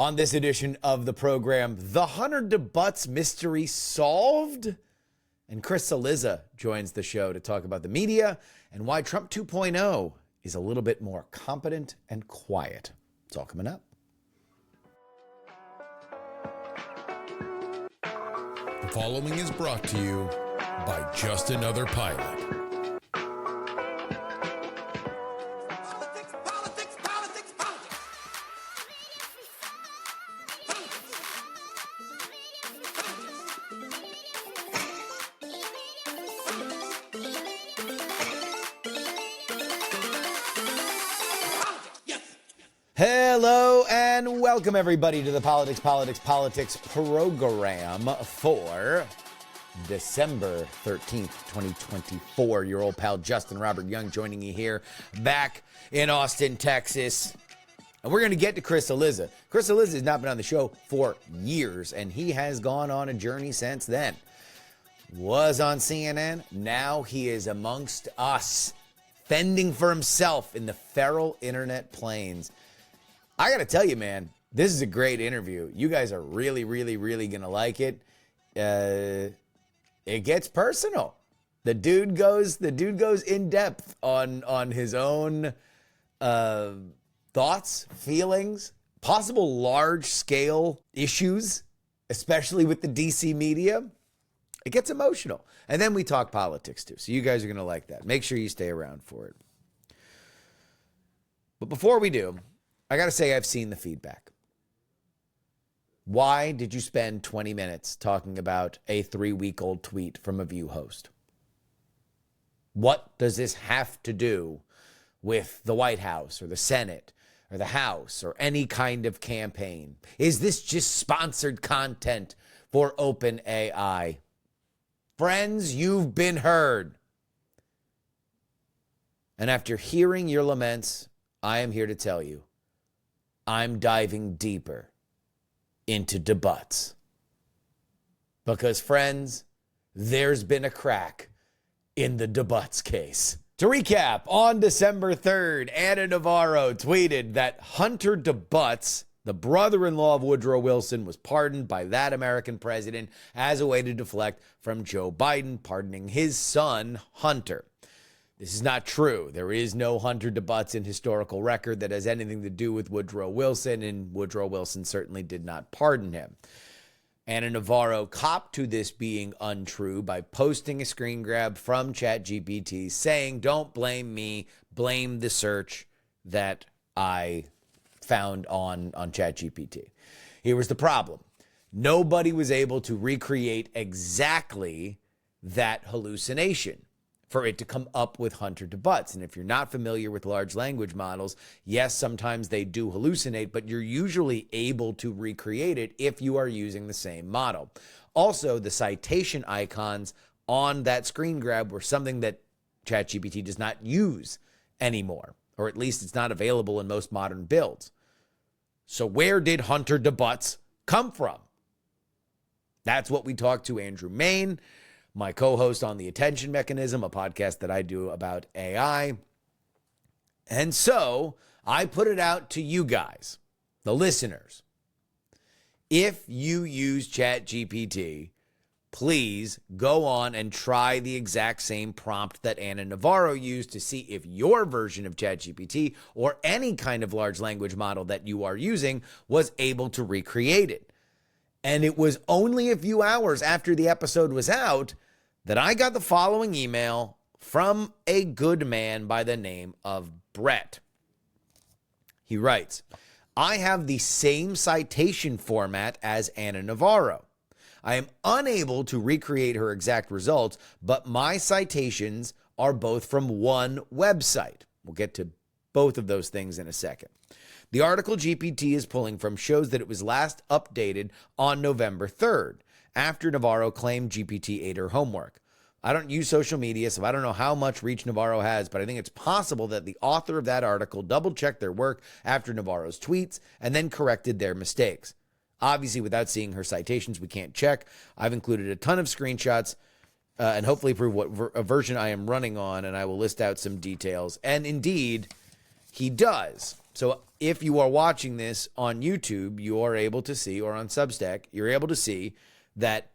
On this edition of the program, the Hunter DeButts mystery solved? And Chris Cillizza joins the show to talk about the media and why Trump 2.0 is a little bit more competent and quiet. It's all coming up. The following is brought to you by Just Another Pilot. Hello and welcome everybody to the Politics program for December 13th, 2024. Your old pal Justin Robert Young joining you here back in Austin, Texas. And we're going to get to Chris Cillizza. Chris Cillizza has not been on the show for years, and he has gone on a journey since then. Was on CNN, now he is amongst us, fending for himself in the feral internet plains. I got to tell you, man, this is a great interview. You guys are really going to like it. It gets personal. The dude goes in depth on his own thoughts, feelings, possible large scale issues, especially with the DC media. It gets emotional. And then we talk politics too. So you guys are going to like that. Make sure you stay around for it. But before we do, I got to say I've seen the feedback. Why did you spend 20 minutes talking about a 3-week-old tweet from a View host? What does this have to do with the White House or the Senate or the House or any kind of campaign? Is this just sponsored content for OpenAI? Friends, you've been heard. And after hearing your laments, I am here to tell you, I'm diving deeper into DeButts. Because, friends, there's been a crack in the DeButts case. To recap, on December 3rd, Ana Navarro tweeted that Hunter DeButts, the brother-in-law of Woodrow Wilson, was pardoned by that American president as a way to deflect from Joe Biden pardoning his son, Hunter. This is not true. There is no Hunter DeButts in historical record that has anything to do with Woodrow Wilson, and Woodrow Wilson certainly did not pardon him. Ana Navarro copped to this being untrue by posting a screen grab from ChatGPT saying, "Don't blame me, blame the search that I found on ChatGPT." Here was the problem. Nobody was able to recreate exactly that hallucination for it to come up with Hunter DeButts. And if you're not familiar with large language models, yes, sometimes they do hallucinate, but you're usually able to recreate it if you are using the same model. Also, the citation icons on that screen grab were something that ChatGPT does not use anymore, or at least it's not available in most modern builds. So where did Hunter DeButts come from? That's what we talked to Andrew Main, my co-host on The Attention Mechanism, a podcast that I do about AI. And so I put it out to you guys, the listeners. If you use ChatGPT, please go on and try the exact same prompt that Ana Navarro used to see if your version of ChatGPT or any kind of large language model that you are using was able to recreate it. And it was only a few hours after the episode was out that I got the following email from a good man by the name of Brett. He writes, "I have the same citation format as Ana Navarro. I am unable to recreate her exact results, but my citations are both from one website." We'll get to both of those things in a second. "The article GPT is pulling from shows that it was last updated on November 3rd, after Navarro claimed GPT ate her homework. I don't use social media, so I don't know how much reach Navarro has, but I think it's possible that the author of that article double-checked their work after Navarro's tweets and then corrected their mistakes. Obviously, without seeing her citations, we can't check. I've included a ton of screenshots and hopefully prove what version I am running on, and I will list out some details." And indeed, he does. So if you are watching this on YouTube, you are able to see, or on Substack, you're able to see that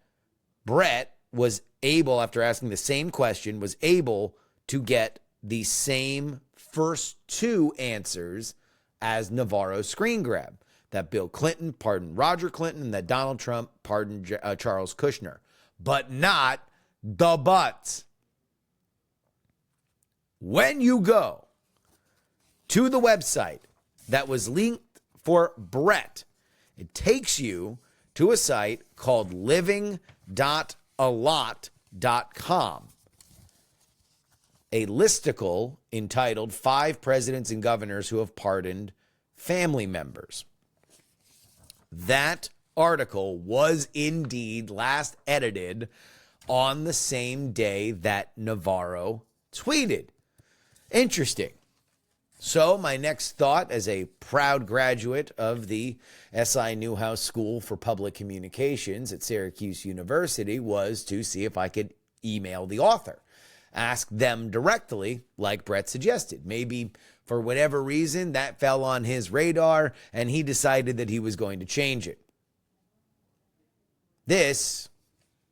Brett was able, after asking the same question, was able to get the same first two answers as Navarro's screen grab. That Bill Clinton pardoned Roger Clinton and that Donald Trump pardoned Charles Kushner, but not DeButts. When you go to the website that was linked for Brett, it takes you to a site called living.alot.com. A listicle entitled 5 Presidents and Governors Who Have Pardoned Family Members. That article was indeed last edited on the same day that Navarro tweeted. Interesting. So my next thought, as a proud graduate of the S.I. Newhouse School for Public Communications at Syracuse University, was to see if I could email the author. Ask them directly, like Brett suggested. Maybe for whatever reason that fell on his radar and he decided that he was going to change it. This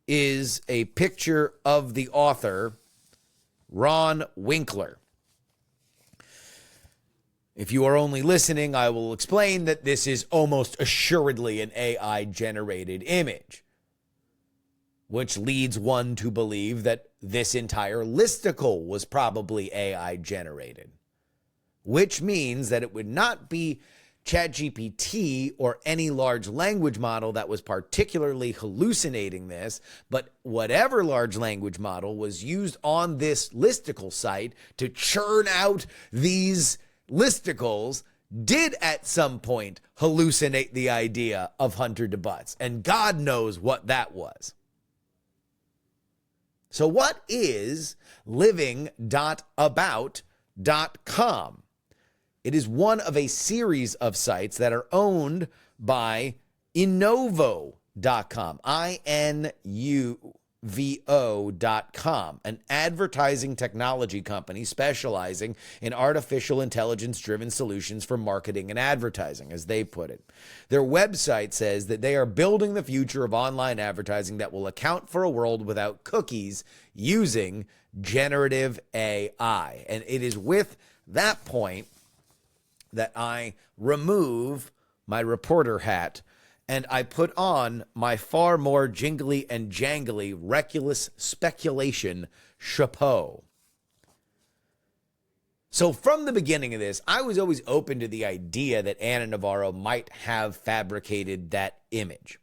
is a picture of the author, Ron Winkler. If you are only listening, I will explain that this is almost assuredly an AI-generated image, which leads one to believe that this entire listicle was probably AI-generated, which means that it would not be ChatGPT or any large language model that was particularly hallucinating this, but whatever large language model was used on this listicle site to churn out these listicles did at some point hallucinate the idea of Hunter DeButts, and God knows what that was. So what is living.about.com? It is one of a series of sites that are owned by Innovo.com, INUVO.com, an advertising technology company specializing in artificial intelligence-driven solutions for marketing and advertising, as they put it. Their website says that they are building the future of online advertising that will account for a world without cookies using generative AI. And it is with that point that I remove my reporter hat and I put on my far more jingly and jangly reckless speculation chapeau. So from the beginning of this, I was always open to the idea that Ana Navarro might have fabricated that image.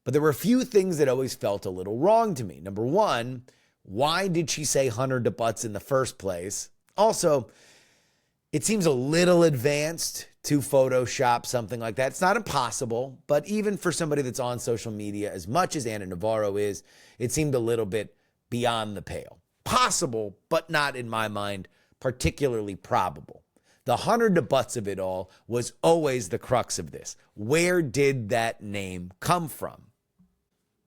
But there were a few things that always felt a little wrong to me. Number one, why did she say Hunter DeButts in the first place? Also, it seems a little advanced to Photoshop something like that. It's not impossible, but even for somebody that's on social media, as much as Ana Navarro is, it seemed a little bit beyond the pale. Possible, but not, in my mind, particularly probable. The Hunter DeButts of it all was always the crux of this. Where did that name come from?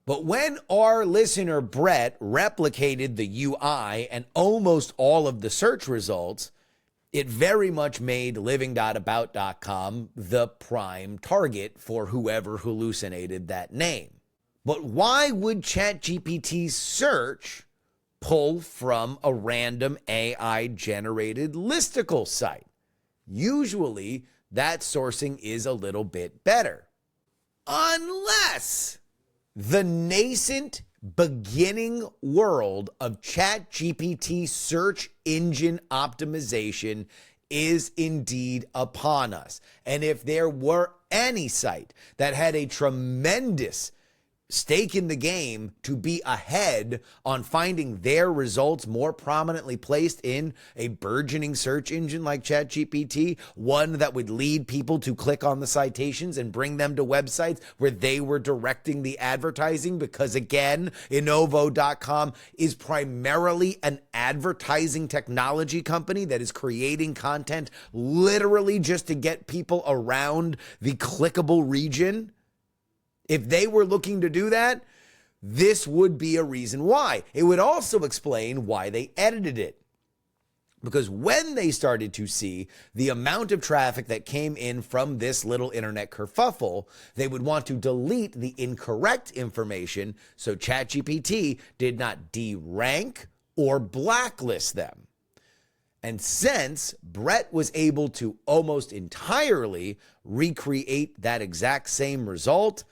But when our listener Brett replicated the UI and almost all of the search results, it very much made living.about.com the prime target for whoever hallucinated that name. But why would ChatGPT's search pull from a random AI-generated listicle site? Usually, that sourcing is a little bit better. Unless the nascent beginning world of ChatGPT search engine optimization is indeed upon us. And if there were any site that had a tremendous stake in the game to be ahead on finding their results more prominently placed in a burgeoning search engine like ChatGPT, one that would lead people to click on the citations and bring them to websites where they were directing the advertising, because again, Innovo.com is primarily an advertising technology company that is creating content literally just to get people around the clickable region. If they were looking to do that, this would be a reason why. It would also explain why they edited it. Because when they started to see the amount of traffic that came in from this little internet kerfuffle, they would want to delete the incorrect information so ChatGPT did not derank or blacklist them. And since Brett was able to almost entirely recreate that exact same result,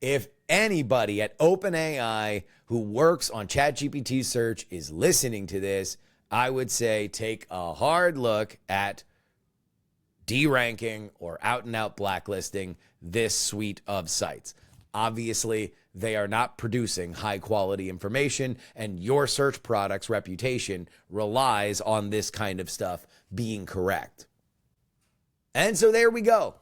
if anybody at OpenAI who works on ChatGPT search is listening to this, I would say take a hard look at deranking or out and out blacklisting this suite of sites. Obviously, they are not producing high quality information, and your search product's reputation relies on this kind of stuff being correct. And so there we go.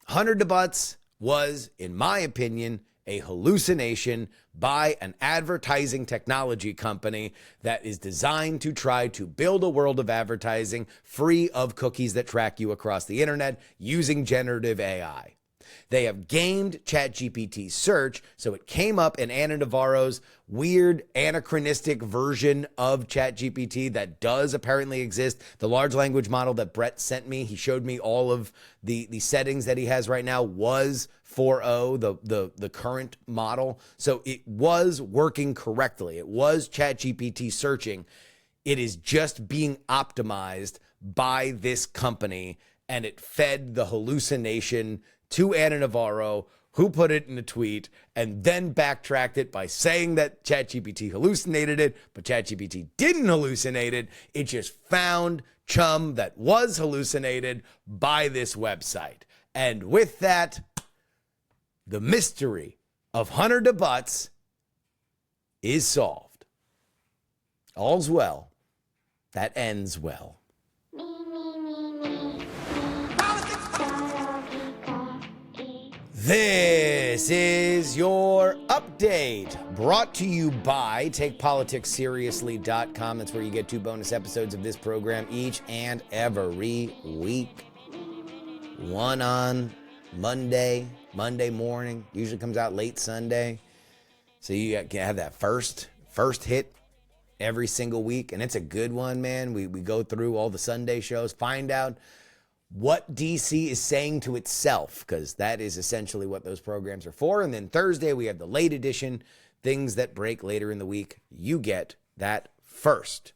Hunter DeButts was, in my opinion, a hallucination by an advertising technology company that is designed to try to build a world of advertising free of cookies that track you across the internet using generative AI. They have gamed ChatGPT search, so it came up in Ana Navarro's weird anachronistic version of ChatGPT that does apparently exist. The large language model that Brett sent me, he showed me all of the settings that he has right now, was 4.0, the current model. So it was working correctly. It was ChatGPT searching. It is just being optimized by this company, and it fed the hallucination to Ana Navarro, who put it in a tweet and then backtracked it by saying that ChatGPT hallucinated it, but ChatGPT didn't hallucinate it. It just found chum that was hallucinated by this website. And with that, the mystery of Hunter DeButts is solved. All's well that ends well. This is your update, brought to you by TakePoliticsSeriously.com. That's where you get 2 bonus episodes of this program each and every week. One on Monday morning, usually comes out late Sunday. So you can have that first hit every single week, and it's a good one, man. We go through all the Sunday shows, find out what DC is saying to itself, because that is essentially what those programs are for. And then Thursday, we have the late edition, things that break later in the week. You get that first.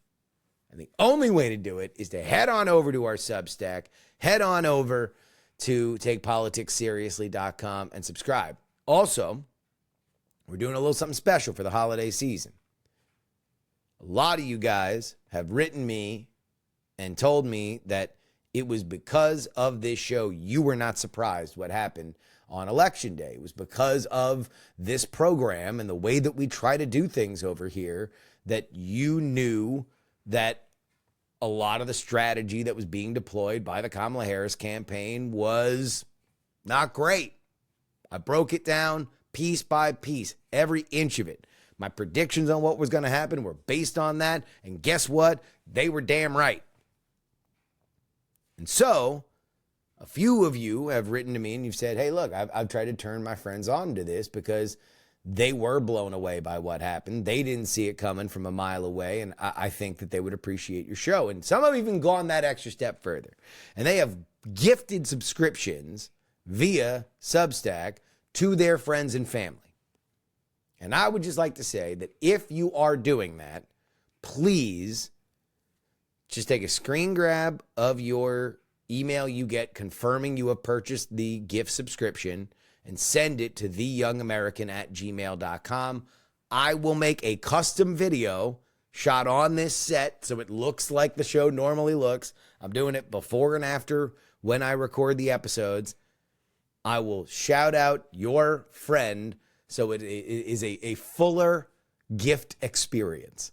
And the only way to do it is to head on over to our Substack, head on over to TakePoliticsSeriously.com and subscribe. Also, we're doing a little something special for the holiday season. A lot of you guys have written me and told me that it was because of this show you were not surprised what happened on Election Day. It was because of this program and the way that we try to do things over here that you knew that a lot of the strategy that was being deployed by the Kamala Harris campaign was not great. I broke it down piece by piece, every inch of it. My predictions on what was going to happen were based on that, and guess what? They were damn right. And so, a few of you have written to me and you've said, hey, look, I've tried to turn my friends on to this because they were blown away by what happened. They didn't see it coming from a mile away, and I think that they would appreciate your show. And some have even gone that extra step further. And they have gifted subscriptions via Substack to their friends and family. And I would just like to say that if you are doing that, please just take a screen grab of your email you get confirming you have purchased the gift subscription and send it to theyoungamerican@gmail.com. I will make a custom video shot on this set so it looks like the show normally looks. I'm doing it before and after when I record the episodes. I will shout out your friend so it is a fuller gift experience.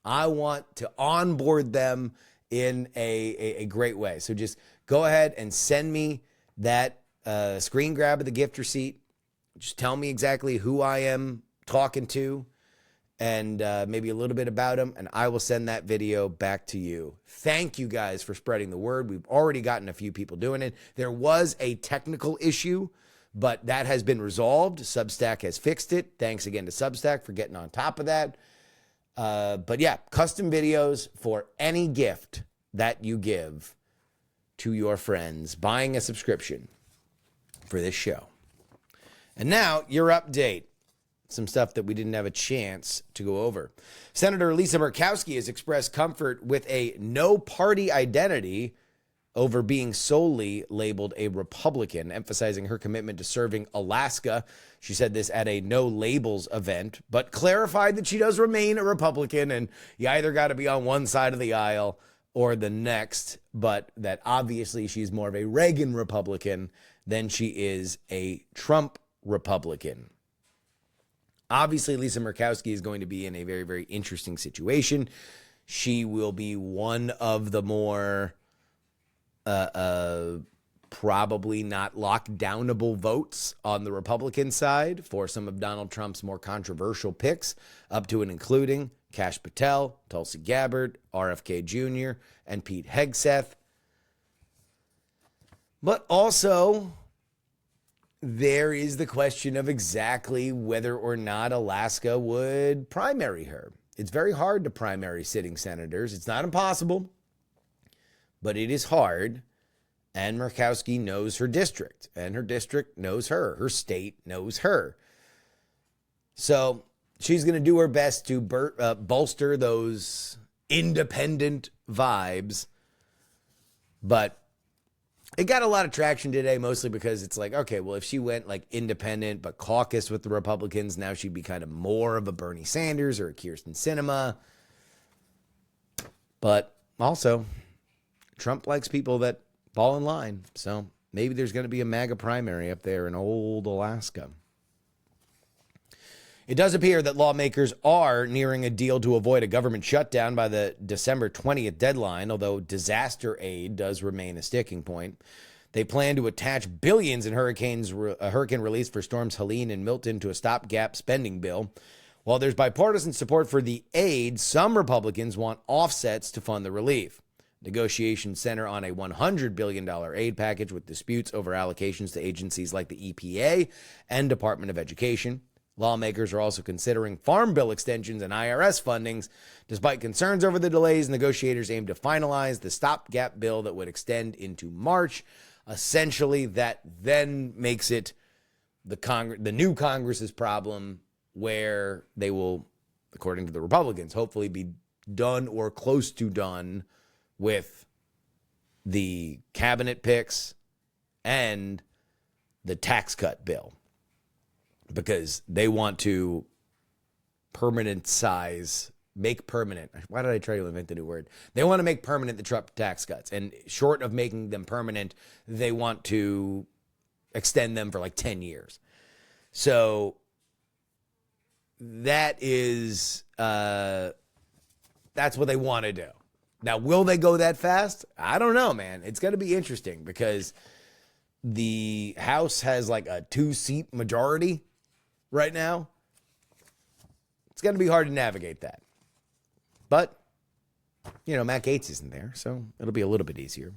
I want to onboard them in a great way. So just go ahead and send me that screen grab of the gift receipt. Just tell me exactly who I am talking to and maybe a little bit about them, and I will send that video back to you. Thank you guys for spreading the word. We've already gotten a few people doing it. There was a technical issue, but that has been resolved. Substack has fixed it. Thanks again to Substack for getting on top of that. But yeah, custom videos for any gift that you give to your friends, buying a subscription for this show. And now, your update. Some stuff that we didn't have a chance to go over. Senator Lisa Murkowski has expressed comfort with a no-party identity over being solely labeled a Republican, emphasizing her commitment to serving Alaska. She said this at a No Labels event, but clarified that she does remain a Republican, and you either got to be on one side of the aisle or the next, but that obviously she's more of a Reagan Republican than she is a Trump Republican. Obviously, Lisa Murkowski is going to be in a very, very interesting situation. She will be one of the more probably not lockdownable votes on the Republican side for some of Donald Trump's more controversial picks, up to and including Kash Patel, Tulsi Gabbard, RFK Jr., and Pete Hegseth. But also, there is the question of exactly whether or not Alaska would primary her. It's very hard to primary sitting senators. It's not impossible, but it is hard. And Murkowski knows her district, and her district knows her. Her state knows her. So she's going to do her best to bolster those independent vibes. But it got a lot of traction today, mostly because it's like, okay, well, if she went like independent but caucused with the Republicans, now she'd be kind of more of a Bernie Sanders or a Kyrsten Sinema. But also, Trump likes people that fall in line. So maybe there's going to be a MAGA primary up there in old Alaska. It does appear that lawmakers are nearing a deal to avoid a government shutdown by the December 20th deadline, although disaster aid does remain a sticking point. They plan to attach billions in hurricane relief for storms Helene and Milton to a stopgap spending bill. While there's bipartisan support for the aid, some Republicans want offsets to fund the relief. Negotiations center on a $100 billion aid package with disputes over allocations to agencies like the EPA and Department of Education. Lawmakers are also considering farm bill extensions and IRS fundings. Despite concerns over the delays, negotiators aim to finalize the stopgap bill that would extend into March. Essentially, that then makes it the new Congress's problem, where they will, according to the Republicans, hopefully be done or close to done with the cabinet picks and the tax cut bill, because they want to make permanent. Why did I try to invent the new word? They want to make permanent the Trump tax cuts. And short of making them permanent, they want to extend them for like 10 years. So that is, that's what they want to do. Now, will they go that fast? I don't know, man. It's going to be interesting because the House has like a 2-seat majority right now. It's going to be hard to navigate that. But, you know, Matt Gaetz isn't there, so it'll be a little bit easier.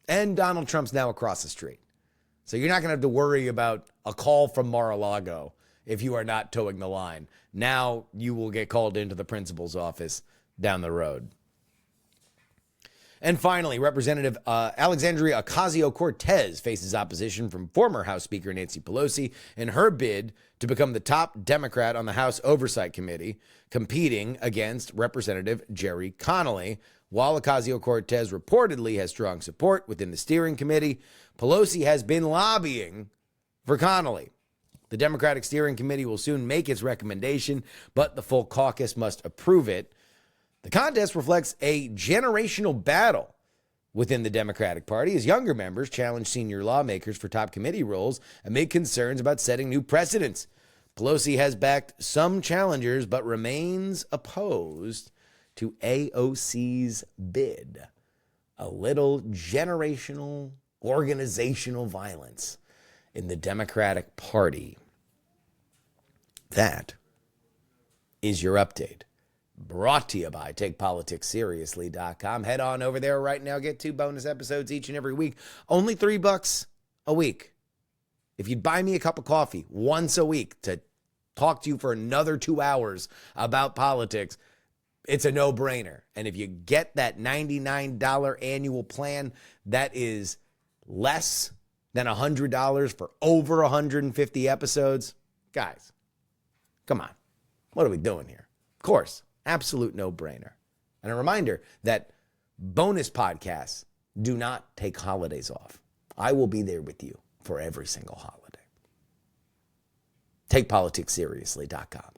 And Donald Trump's now across the street. So you're not going to have to worry about a call from Mar-a-Lago if you are not towing the line. Now you will get called into the principal's office down the road. And finally, Representative Alexandria Ocasio-Cortez faces opposition from former House Speaker Nancy Pelosi in her bid to become the top Democrat on the House Oversight Committee, competing against Representative Jerry Connolly. While Ocasio-Cortez reportedly has strong support within the steering committee, Pelosi has been lobbying for Connolly. The Democratic Steering Committee will soon make its recommendation, but the full caucus must approve it. The contest reflects a generational battle within the Democratic Party as younger members challenge senior lawmakers for top committee roles amid concerns about setting new precedents. Pelosi has backed some challengers but remains opposed to AOC's bid. A little generational organizational violence in the Democratic Party. That is your update. Brought to you by TakePoliticsSeriously.com. Head on over there right now. Get 2 bonus episodes each and every week. Only $3 a week. If you'd buy me a cup of coffee once a week to talk to you for another 2 hours about politics, it's a no-brainer. And if you get that $99 annual plan, that is less than $100 for over 150 episodes. Guys, come on. What are we doing here? Of course, absolute no-brainer. And a reminder that bonus podcasts do not take holidays off. I will be there with you for every single holiday. TakePoliticsSeriously.com.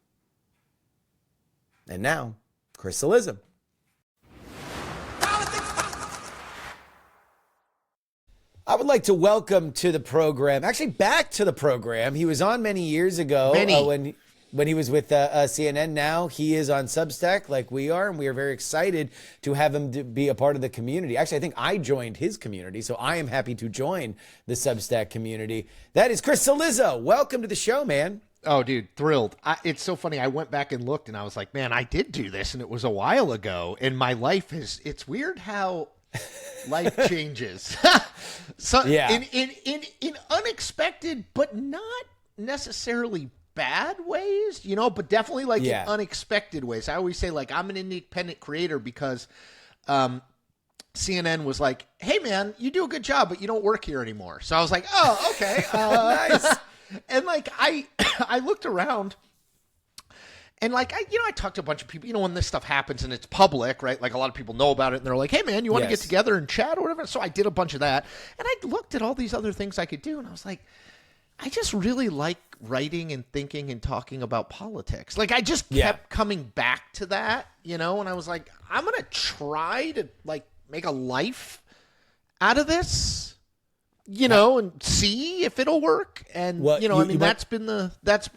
And now, Chris Cillizza. I would like to welcome to the program, actually back to the program. He was on many years ago when he was with CNN. Now he is on Substack like we are, and we are very excited to have him be a part of the community. Actually, I think I joined his community, so I am happy to join the Substack community. That is Chris Cillizza. Welcome to the show, man. Oh, dude, thrilled. It's so funny. I went back and looked, and I was like, man, I did do this, and it was a while ago. And my life it's weird how life changes. So Yeah. in unexpected, but not necessarily bad ways, but definitely like in unexpected ways. I always say, like, I'm an independent creator because CNN was like, hey, man, you do a good job, but you don't work here anymore. So I was like, oh, okay. Nice. And like I looked around, and like I talked to a bunch of people. When this stuff happens and it's public, right? Like a lot of people know about it, and they're like, "Hey, man, you want to get together and chat or whatever?" So I did a bunch of that, and I looked at all these other things I could do, and I was like, I just really like writing and thinking and talking about politics. Like I just kept coming back to that, and I was like, I'm gonna try to like make a life out of this. And see if it'll work. And, that's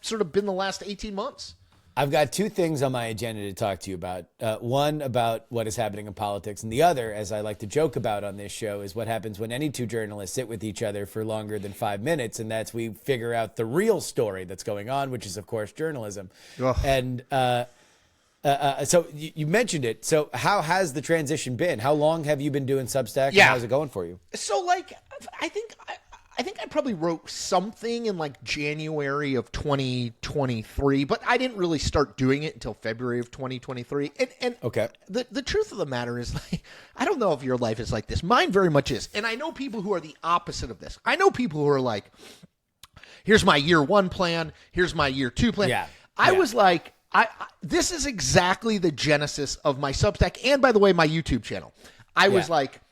sort of been the last 18 months. I've got two things on my agenda to talk to you about. One about what is happening in politics, and the other, as I like to joke about on this show, is what happens when any two journalists sit with each other for longer than 5 minutes, and that's we figure out the real story that's going on, which is, of course, journalism. Ugh. And so you mentioned it. So how has the transition been? How long have you been doing Substack? And how's it going for you? So, like, I think I probably wrote something in like January of 2023, but I didn't really start doing it until February of 2023. And okay, the truth of the matter is, like, I don't know if your life is like this. Mine very much is. And I know people who are the opposite of this. I know people who are like, here's my year one plan. Here's my year two plan. Yeah. I was like, this is exactly the genesis of my Substack. And by the way, my YouTube channel. I was like,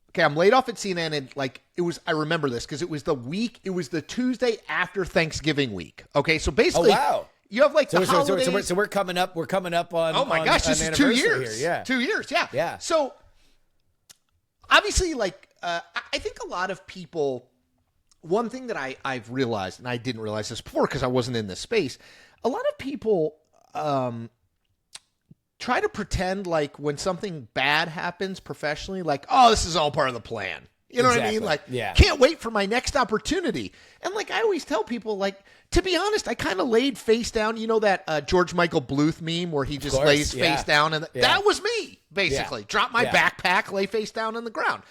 okay, I'm laid off at CNN, and like I remember this because it was the Tuesday after Thanksgiving week. Okay, so basically, you have like the holidays. So we're coming up on. Oh my gosh, this is 2 years. Here. Yeah, 2 years. Yeah. So obviously, like I think a lot of people. One thing that I've realized, and I didn't realize this before because I wasn't in this space. A lot of people try to pretend like when something bad happens professionally, like, oh, this is all part of the plan. You know what I mean? Like, can't wait for my next opportunity. And like I always tell people, like, to be honest, I kind of laid face down. You know that George Michael Bluth meme where he just lays face down? And that was me, basically. Drop my backpack, lay face down on the ground.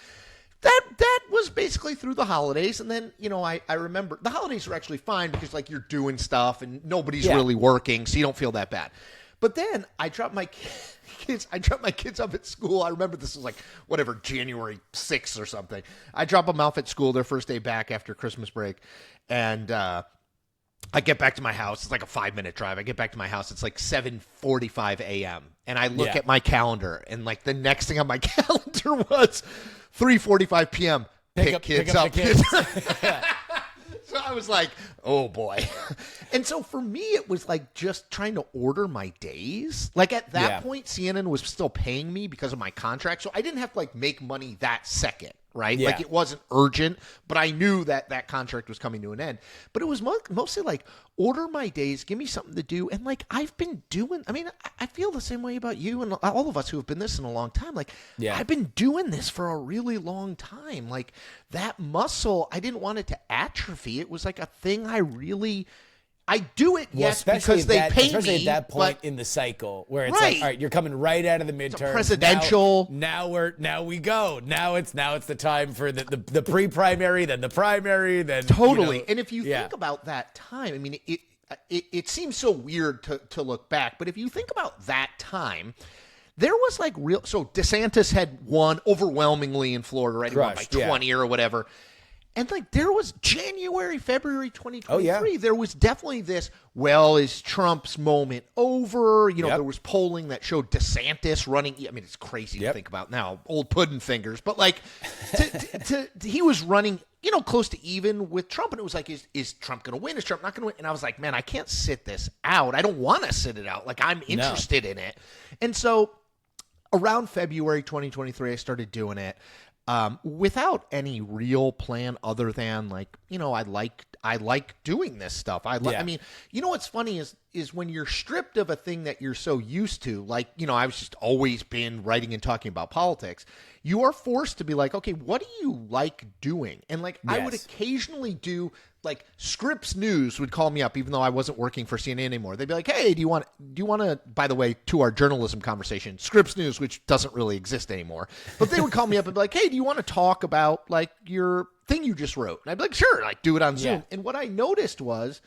That was basically through the holidays. And then, I remember the holidays were actually fine because, like, you're doing stuff and nobody's really working, so you don't feel that bad. But then I dropped my kids. I dropped my kids off at school. I remember this was like January 6th or something. I drop them off at school their first day back after Christmas break, and I get back to my house. It's like a 5-minute drive. I get back to my house. It's like 7:45 a.m. and I look at my calendar, and like the next thing on my calendar was 3:45 p.m. Pick kids up. So I was like, oh boy. And so for me, it was like just trying to order my days. Like at that point, CNN was still paying me because of my contract. So I didn't have to like make money that second, right? Yeah. Like it wasn't urgent, but I knew that contract was coming to an end. But it was mostly like order my days, give me something to do. And like I've been doing, I feel the same way about you and all of us who have been this in a long time. Like I've been doing this for a really long time. Like that muscle, I didn't want it to atrophy. It was like a thing I do it, because they pay me. Especially at that point in the cycle where it's like, all right, you're coming right out of the midterms. Presidential. Now we go. Now it's the time for the pre-primary, then the primary, then totally. And if you think about that time, it seems so weird to look back, but if you think about that time, there was like so DeSantis had won overwhelmingly in Florida, right? He won by 20 or whatever. And like there was January, February 2023, there was definitely this, well, is Trump's moment over? You know, there was polling that showed DeSantis running. I mean, it's crazy to think about now, old pudding fingers. But like he was running, you know, close to even with Trump. And it was like, is Trump going to win? Is Trump not going to win? And I was like, man, I can't sit this out. I don't want to sit it out. Like I'm interested in it. And so around February 2023, I started doing it. Without any real plan other than like, you know, I like doing this stuff. I mean, you know, what's funny is when you're stripped of a thing that you're so used to, like, you know, I've just always been writing and talking about politics. You are forced to be like, okay, what do you like doing? And like, I would occasionally do like Scripps News would call me up, even though I wasn't working for CNN anymore. They'd be like, hey, do you want to, by the way, to our journalism conversation, Scripps News, which doesn't really exist anymore, but they would call me up and be like, hey, do you want to talk about like your thing you just wrote? And I'd be like, sure, like do it on Zoom. And what I noticed was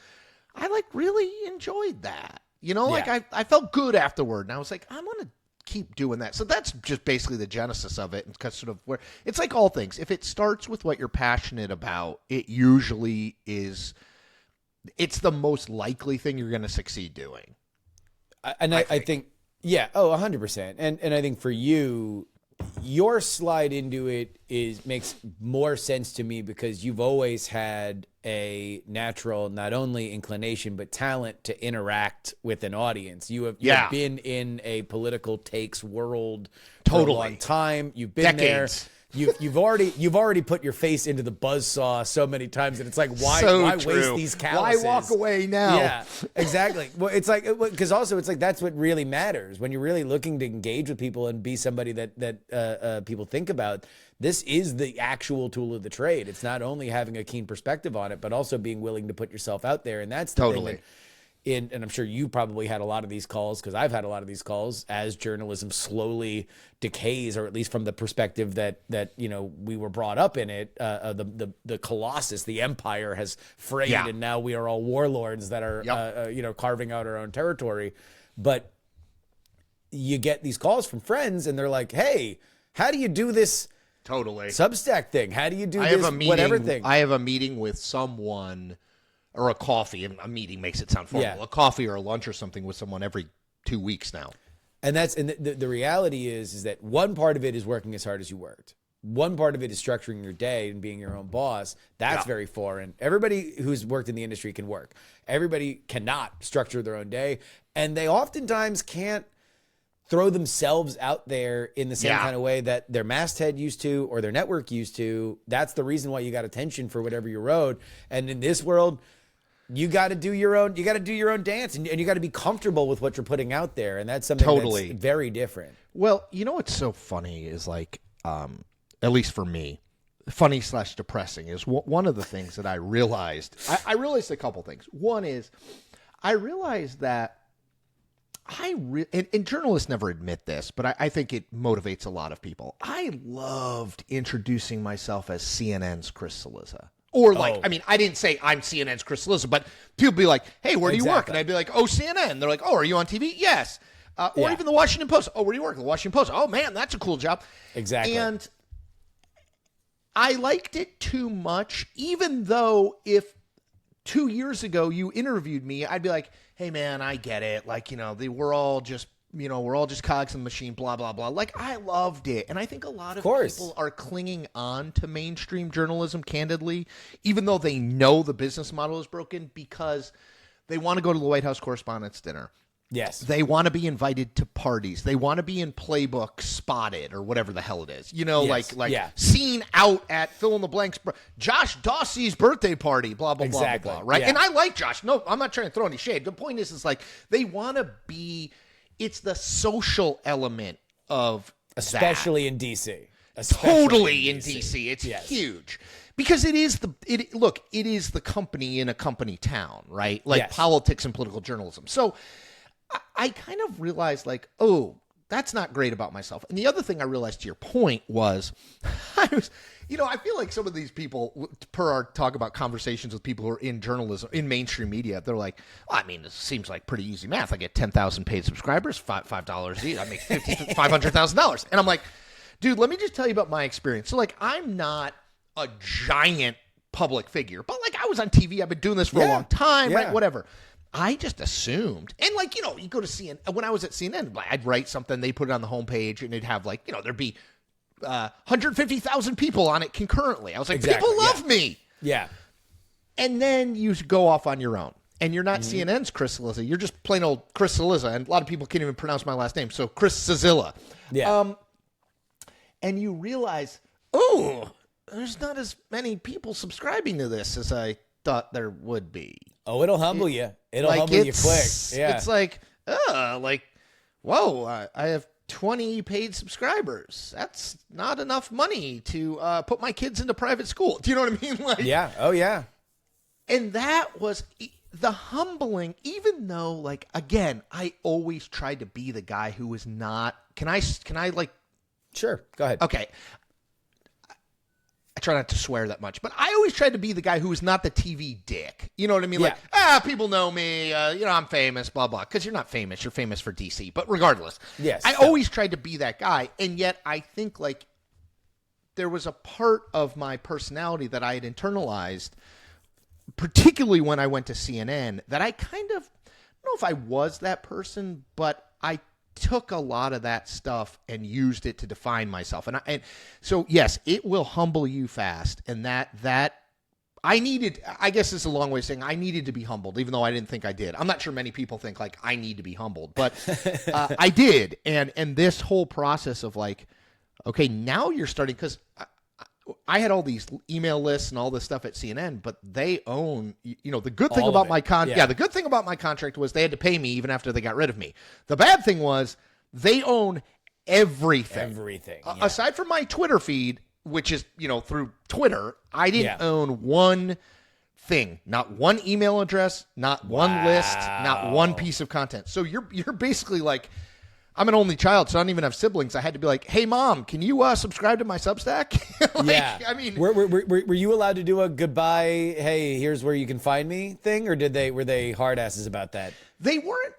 I like really enjoyed that, you know, like I felt good afterward. And I was like, I'm going to keep doing that. So that's just basically the genesis of it. And sort of where it's like all things. If it starts with what you're passionate about, it usually is, it's the most likely thing you're going to succeed doing. I think, 100%. And I think for you, your slide into it makes more sense to me because you've always had a natural, not only inclination, but talent to interact with an audience. You have been in a political takes world for a long time. You've been Decades. there. You've already put your face into the buzzsaw so many times, and it's like, why waste these calluses? Why walk away now? Yeah, exactly. Well, it's like, because also it's like that's what really matters when you're really looking to engage with people and be somebody that people think about. This is the actual tool of the trade. It's not only having a keen perspective on it, but also being willing to put yourself out there, and that's the thing that, and I'm sure you probably had a lot of these calls, because I've had a lot of these calls as journalism slowly decays, or at least from the perspective that you know we were brought up in it. The colossus, the empire has frayed, and now we are all warlords that are you know, carving out our own territory. But you get these calls from friends, and they're like, "Hey, how do you do this?" Substack thing. How do you do this? Whatever thing. I have a meeting with someone. Or a coffee, and a meeting makes it sound formal. A coffee or a lunch or something with someone every 2 weeks now. And the reality is that one part of it is working as hard as you worked. One part of it is structuring your day and being your own boss. That's very foreign. Everybody who's worked in the industry can work. Everybody cannot structure their own day. And they oftentimes can't throw themselves out there in the same kind of way that their masthead used to or their network used to. That's the reason why you got attention for whatever you wrote. And in this world, you got to do your own dance, and you got to be comfortable with what you're putting out there. And that's something that's very different. Well, you know, what's so funny is like, at least for me, funny / depressing is one of the things that I realized. I realized a couple things. One is I realized that and journalists never admit this, but I think it motivates a lot of people. I loved introducing myself as CNN's Chris Cillizza. Or like, I mean, I didn't say I'm CNN's Chris Cillizza, but people be like, hey, where do you work? And I'd be like, oh, CNN. They're like, oh, are you on TV? Yes. Or even the Washington Post. Oh, where do you work? The Washington Post. Oh, man, that's a cool job. Exactly. And I liked it too much, even though if 2 years ago you interviewed me, I'd be like, hey, man, I get it. Like, you know, we're all just cogs in the machine, blah, blah, blah. Like, I loved it. And I think a lot of people are clinging on to mainstream journalism, candidly, even though they know the business model is broken, because they want to go to the White House Correspondents' Dinner. Yes. They want to be invited to parties. They want to be in Playbook spotted or whatever the hell it is. You know, like seen out at fill in the blanks, Josh Dossey's birthday party, blah, blah, blah, blah, right? Yeah. And I like Josh. No, I'm not trying to throw any shade. The point is like they want to be... It's the social element of especially in DC. Totally in DC. It's huge. Because it is the company in a company town, right? Like politics and political journalism. So I kind of realized like, oh, that's not great about myself. And the other thing I realized to your point was I feel like some of these people, per our talk about conversations with people who are in journalism, in mainstream media, they're like, well, I mean, this seems like pretty easy math. I get 10,000 paid subscribers, $5 each. I make $500,000. And I'm like, dude, let me just tell you about my experience. So, like, I'm not a giant public figure, but, like, I was on TV. I've been doing this for a long time, right? Whatever. I just assumed. And, like, you go to CNN. When I was at CNN, I'd write something. They put it on the homepage, and it'd have, like, there'd be 150,000 people on it concurrently. I was like, people love me. Yeah. And then you go off on your own. And you're not CNN's Chris Cillizza. You're just plain old Chris Cillizza. And a lot of people can't even pronounce my last name. So Chris Cillizza. Yeah. And you realize, oh, there's not as many people subscribing to this as I thought there would be. Oh, it'll humble you. It'll humble you quick. Yeah. It's like, whoa, I have 20 paid subscribers. That's not enough money to put my kids into private school. Do you know what I mean? Like, yeah. Oh, yeah. And that was the humbling, even though, like, again, I always tried to be the guy who was not. Can I like? Sure. Go ahead. Okay. I try not to swear that much, but I always tried to be the guy who was not the TV dick. You know what I mean? Yeah. Like, people know me, I'm famous, blah, blah. Because you're not famous. You're famous for DC. But regardless, yes, I always tried to be that guy. And yet I think, like, there was a part of my personality that I had internalized, particularly when I went to CNN, that I kind of, I don't know if I was that person, but I took a lot of that stuff and used it to define myself. And so, yes, it will humble you fast. And that I needed, I guess it's a long way of saying I needed to be humbled, even though I didn't think I did. I'm not sure many people think, like, I need to be humbled, but I did. And this whole process of, like, okay, now you're starting, because I had all these email lists and all this stuff at CNN, but they own, the good thing about my the good thing about my contract was they had to pay me even after they got rid of me. The bad thing was they own everything. Everything. Aside from my Twitter feed, which is, through Twitter, I didn't own one thing, not one email address, not one list, not one piece of content. So you're basically like, I'm an only child, so I don't even have siblings. I had to be like, hey, Mom, can you subscribe to my Substack? I mean, were you allowed to do a goodbye, hey, here's where you can find me thing, or were they hard asses about that? They weren't.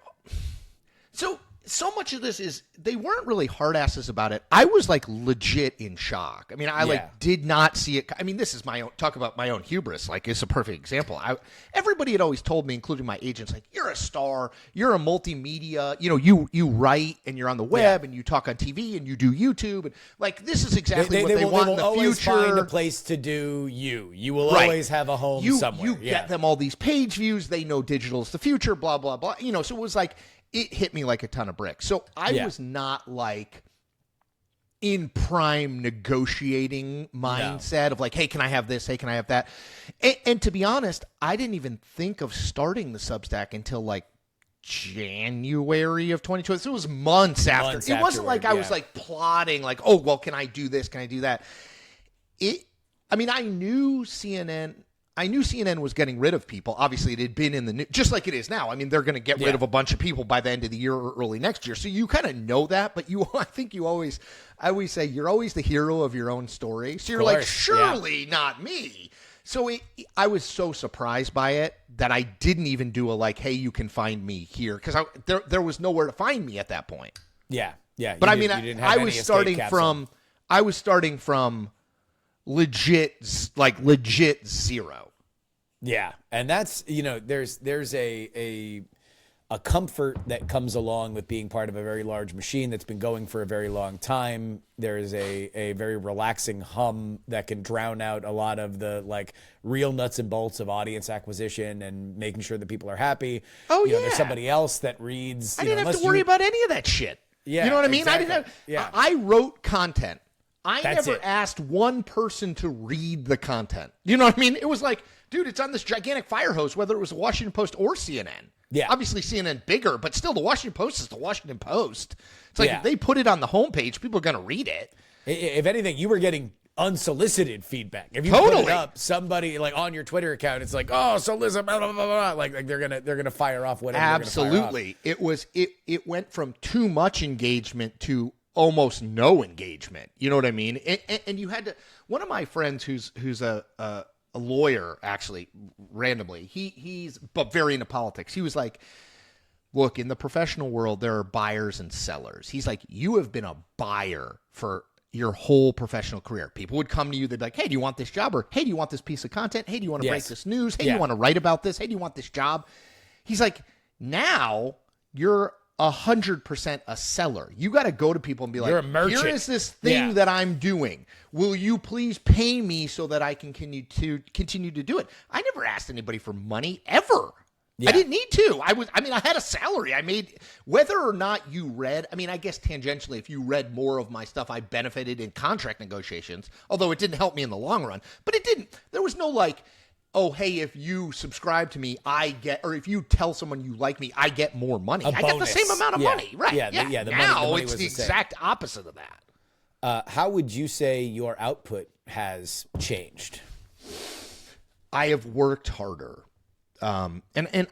So much of this is they weren't really hard asses about it. I was, like, legit in shock. I mean, I did not see it. I mean, this is my own, talk about my own hubris. Like, it's a perfect example. Everybody had always told me, including my agents, like, you're a star, you're a multimedia, you write and you're on the web and you talk on TV and you do YouTube. And, like, this is exactly what they want in the future. They will always find a place to do you. You will always have a home somewhere. You get them all these page views. They know digital is the future, blah, blah, blah. So it was like, it hit me like a ton of bricks. So I was not, like, in prime negotiating mindset of, like, hey, can I have this? Hey, can I have that? And to be honest, I didn't even think of starting the Substack until, like, January of 2020. So it was months after. It wasn't like I was, like, plotting, like, oh, well, can I do this? Can I do that? I knew CNN was getting rid of people. Obviously, it had been in the news, just like it is now. I mean, they're going to get rid of a bunch of people by the end of the year or early next year. So you kind of know that, but I always say you're always the hero of your own story. So you're like, surely not me. So I was so surprised by it that I didn't even do a, like, hey, you can find me here, because there was nowhere to find me at that point. Yeah. But I was starting from legit zero. Yeah. And that's, there's a comfort that comes along with being part of a very large machine that's been going for a very long time. There's a very relaxing hum that can drown out a lot of the, like, real nuts and bolts of audience acquisition and making sure that people are happy. Oh, There's somebody else that reads. I didn't have to worry about any of that shit. Yeah. You know what I mean? Exactly. I wrote content. I never asked one person to read the content. You know what I mean? It was like, dude, it's on this gigantic fire hose, whether it was the Washington Post or CNN. Yeah. Obviously CNN bigger, but still the Washington Post is the Washington Post. It's like if they put it on the homepage, people are going to read it. If anything, you were getting unsolicited feedback. If you put it up, somebody, like, on your Twitter account, it's like, oh, Cillizza, blah, blah, blah, blah. Like they're gonna fire off whatever. Absolutely. It went from too much engagement to almost no engagement. You know what I mean? And you had to. One of my friends who's a lawyer, actually, randomly, he's but very into politics. He was like, look, in the professional world, there are buyers and sellers. He's like, you have been a buyer for your whole professional career. People would come to you, they'd be like, hey, do you want this job? Or, hey, do you want this piece of content? Hey, do you want to break this news? Hey, do you want to write about this? Hey, do you want this job? He's like, now you're 100% a seller. You got to go to people and be like, you're a merchant. Here is this thing that I'm doing. Will you please pay me so that I can continue to do it? I never asked anybody for money ever. Yeah. I didn't need to. I had a salary. I made, whether or not you read, I guess tangentially, if you read more of my stuff, I benefited in contract negotiations, although it didn't help me in the long run. But it didn't. There was no like, oh, hey, if you subscribe to me, or if you tell someone you like me, I get more money. I get the same amount of money. Right. Yeah. Now it's the exact opposite of that. How would you say your output has changed? I have worked harder. And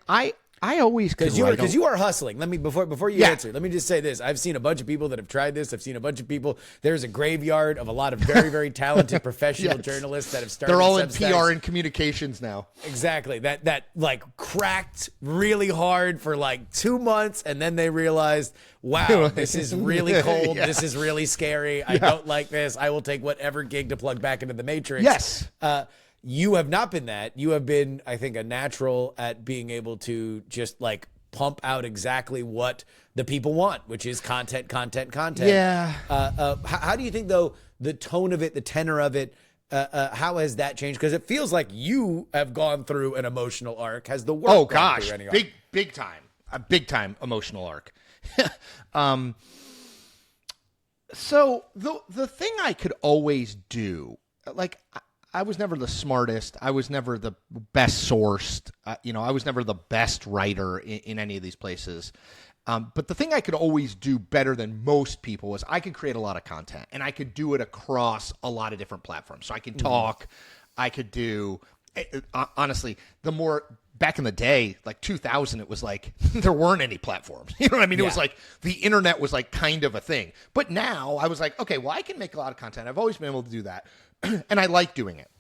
I always because you are hustling. Let me before you answer. Let me just say this: I've seen a bunch of people that have tried this. I've seen a bunch of people. There's a graveyard of a lot of very very talented professional journalists that have started. They're all in PR and communications now. Exactly. That like cracked really hard for like 2 months, and then they realized, wow, this is really cold. This is really scary. I don't like this. I will take whatever gig to plug back into the Matrix. Yes. You have not been that. You have been, I think, a natural at being able to just like pump out exactly what the people want, which is content. Yeah. How do you think, though, the tone of it, the tenor of it, how has that changed? Because it feels like you have gone through an emotional arc. Has the work gone through any arc? Big time. A big time emotional arc. So the thing I could always do, like, I was never the smartest. I was never the best sourced. I was never the best writer in any of these places. But the thing I could always do better than most people was I could create a lot of content, and I could do it across a lot of different platforms. So I can talk. I could do, honestly, back in the day, like 2000, it was like there weren't any platforms. You know what I mean? It was like the internet was like kind of a thing. But now I was like, okay, well, I can make a lot of content. I've always been able to do that. And I like doing it.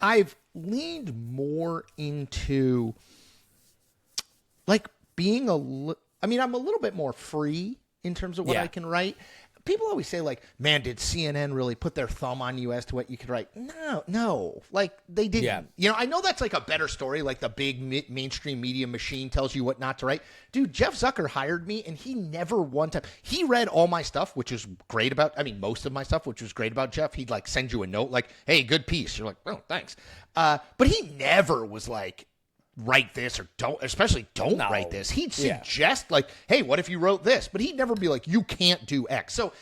I've leaned more into like being I'm a little bit more free in terms of what I can write. People always say like, man, did CNN really put their thumb on you as to what you could write? No, like they didn't. Yeah. I know that's like a better story. Like the big mainstream media machine tells you what not to write. Dude, Jeff Zucker hired me and he never one time, he read all my stuff, which is great most of my stuff, which was great about Jeff. He'd like send you a note like, hey, good piece. You're like, oh, thanks. But he never was like, write this or don't write this. He'd suggest like, hey, what if you wrote this? But he'd never be like, you can't do X. So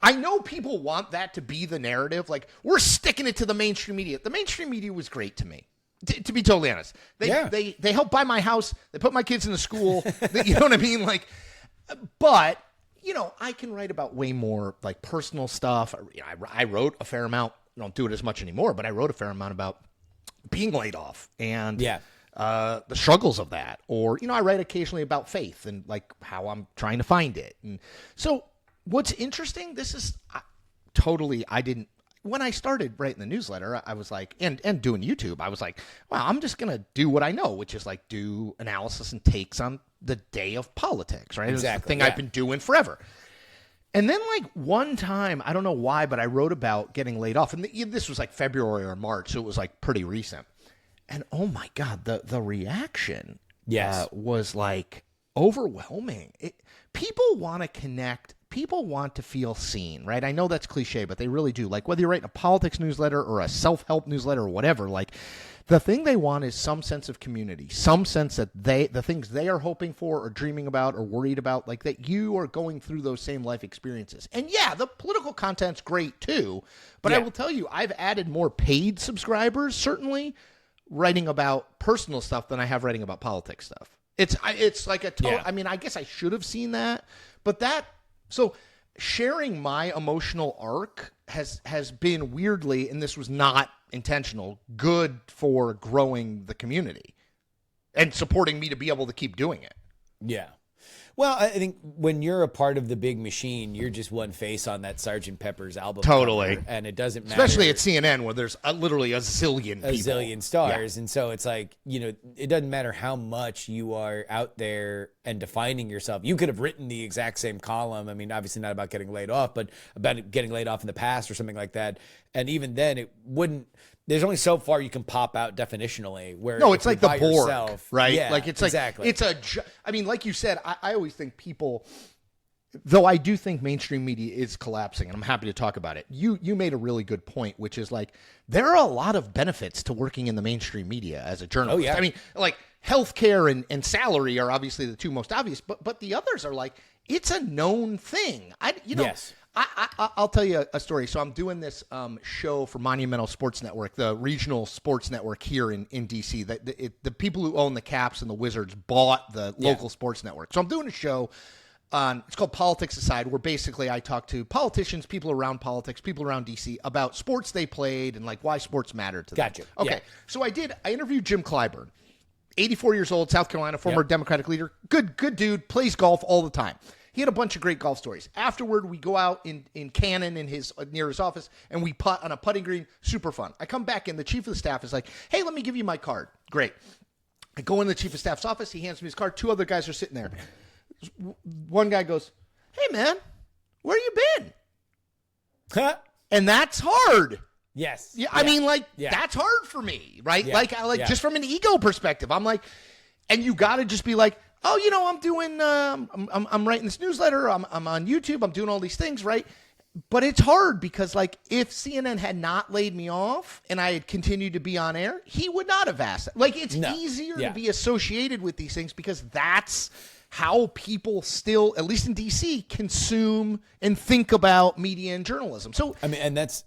I know people want that to be the narrative. Like, we're sticking it to the mainstream media. The mainstream media was great to me, to be totally honest. They helped buy my house. They put my kids in the school. You know what I mean? Like, but I can write about way more like personal stuff. I wrote a fair amount. I don't do it as much anymore, but I wrote a fair amount about being laid off and the struggles of that. Or, I write occasionally about faith and like how I'm trying to find it. And so what's interesting, this is when I started writing the newsletter, I was like, and doing YouTube, I was like, well, I'm just going to do what I know, which is like do analysis and takes on the day of politics, right? Exactly. It's the thing I've been doing forever. And then like one time, I don't know why, but I wrote about getting laid off. And this was like February or March, so it was like pretty recent. And oh my God, the reaction was like overwhelming. People want to connect. People want to feel seen, right? I know that's cliche, but they really do. Like whether you're writing a politics newsletter or a self-help newsletter or whatever, like the thing they want is some sense of community, some sense that the things they are hoping for or dreaming about or worried about, like that you are going through those same life experiences. And yeah, the political content's great too, but I will tell you, I've added more paid subscribers, certainly, writing about personal stuff than I have writing about politics stuff. It's like a total, I guess I should have seen that, but so sharing my emotional arc has been weirdly, and this was not intentional, good for growing the community and supporting me to be able to keep doing it. Yeah. Well, I think when you're a part of the big machine, you're just one face on that Sgt. Pepper's album. Totally. Cover, and it doesn't matter. Especially at CNN where there's literally a zillion people. A zillion stars. Yeah. And so it's like, it doesn't matter how much you are out there and defining yourself. You could have written the exact same column. I mean, obviously not about getting laid off, but about getting laid off in the past or something like that. And even then it wouldn't. There's only so far you can pop out definitionally. Where no, it's like the Borg, yourself, right? Yeah, like it's exactly. I mean, like you said, I always think people. Though I do think mainstream media is collapsing, and I'm happy to talk about it. You made a really good point, which is like there are a lot of benefits to working in the mainstream media as a journalist. Oh, yeah. I mean, like healthcare and salary are obviously the two most obvious, but the others are like it's a known thing. Yes. I'll tell you a story. So I'm doing this show for Monumental Sports Network, the regional sports network here in D.C. The people who own the Caps and the Wizards bought the local sports network. So I'm doing a show on, it's called Politics Aside, where basically I talk to politicians, people around politics, people around D.C. about sports they played and like why sports matter to them. Gotcha. Okay. Yeah. So I interviewed Jim Clyburn, 84 years old, South Carolina, former Democratic leader. Good dude, plays golf all the time. He had a bunch of great golf stories. Afterward, we go out in Cannon near his office, and we putt on a putting green. Super fun. I come back in. The chief of the staff is like, hey, let me give you my card. Great. I go in the chief of staff's office. He hands me his card. Two other guys are sitting there. One guy goes, hey, man, where you been? And that's hard. Yes. Yeah. I mean, that's hard for me, right? Yeah. Just from an ego perspective, I'm like, and you got to just be like, oh, I'm doing, I'm writing this newsletter. I'm on YouTube. I'm doing all these things, right? But it's hard because, like, if CNN had not laid me off and I had continued to be on air, he would not have asked. Like, it's easier to be associated with these things because that's how people still, at least in D.C., consume and think about media and journalism. So, I mean, and that's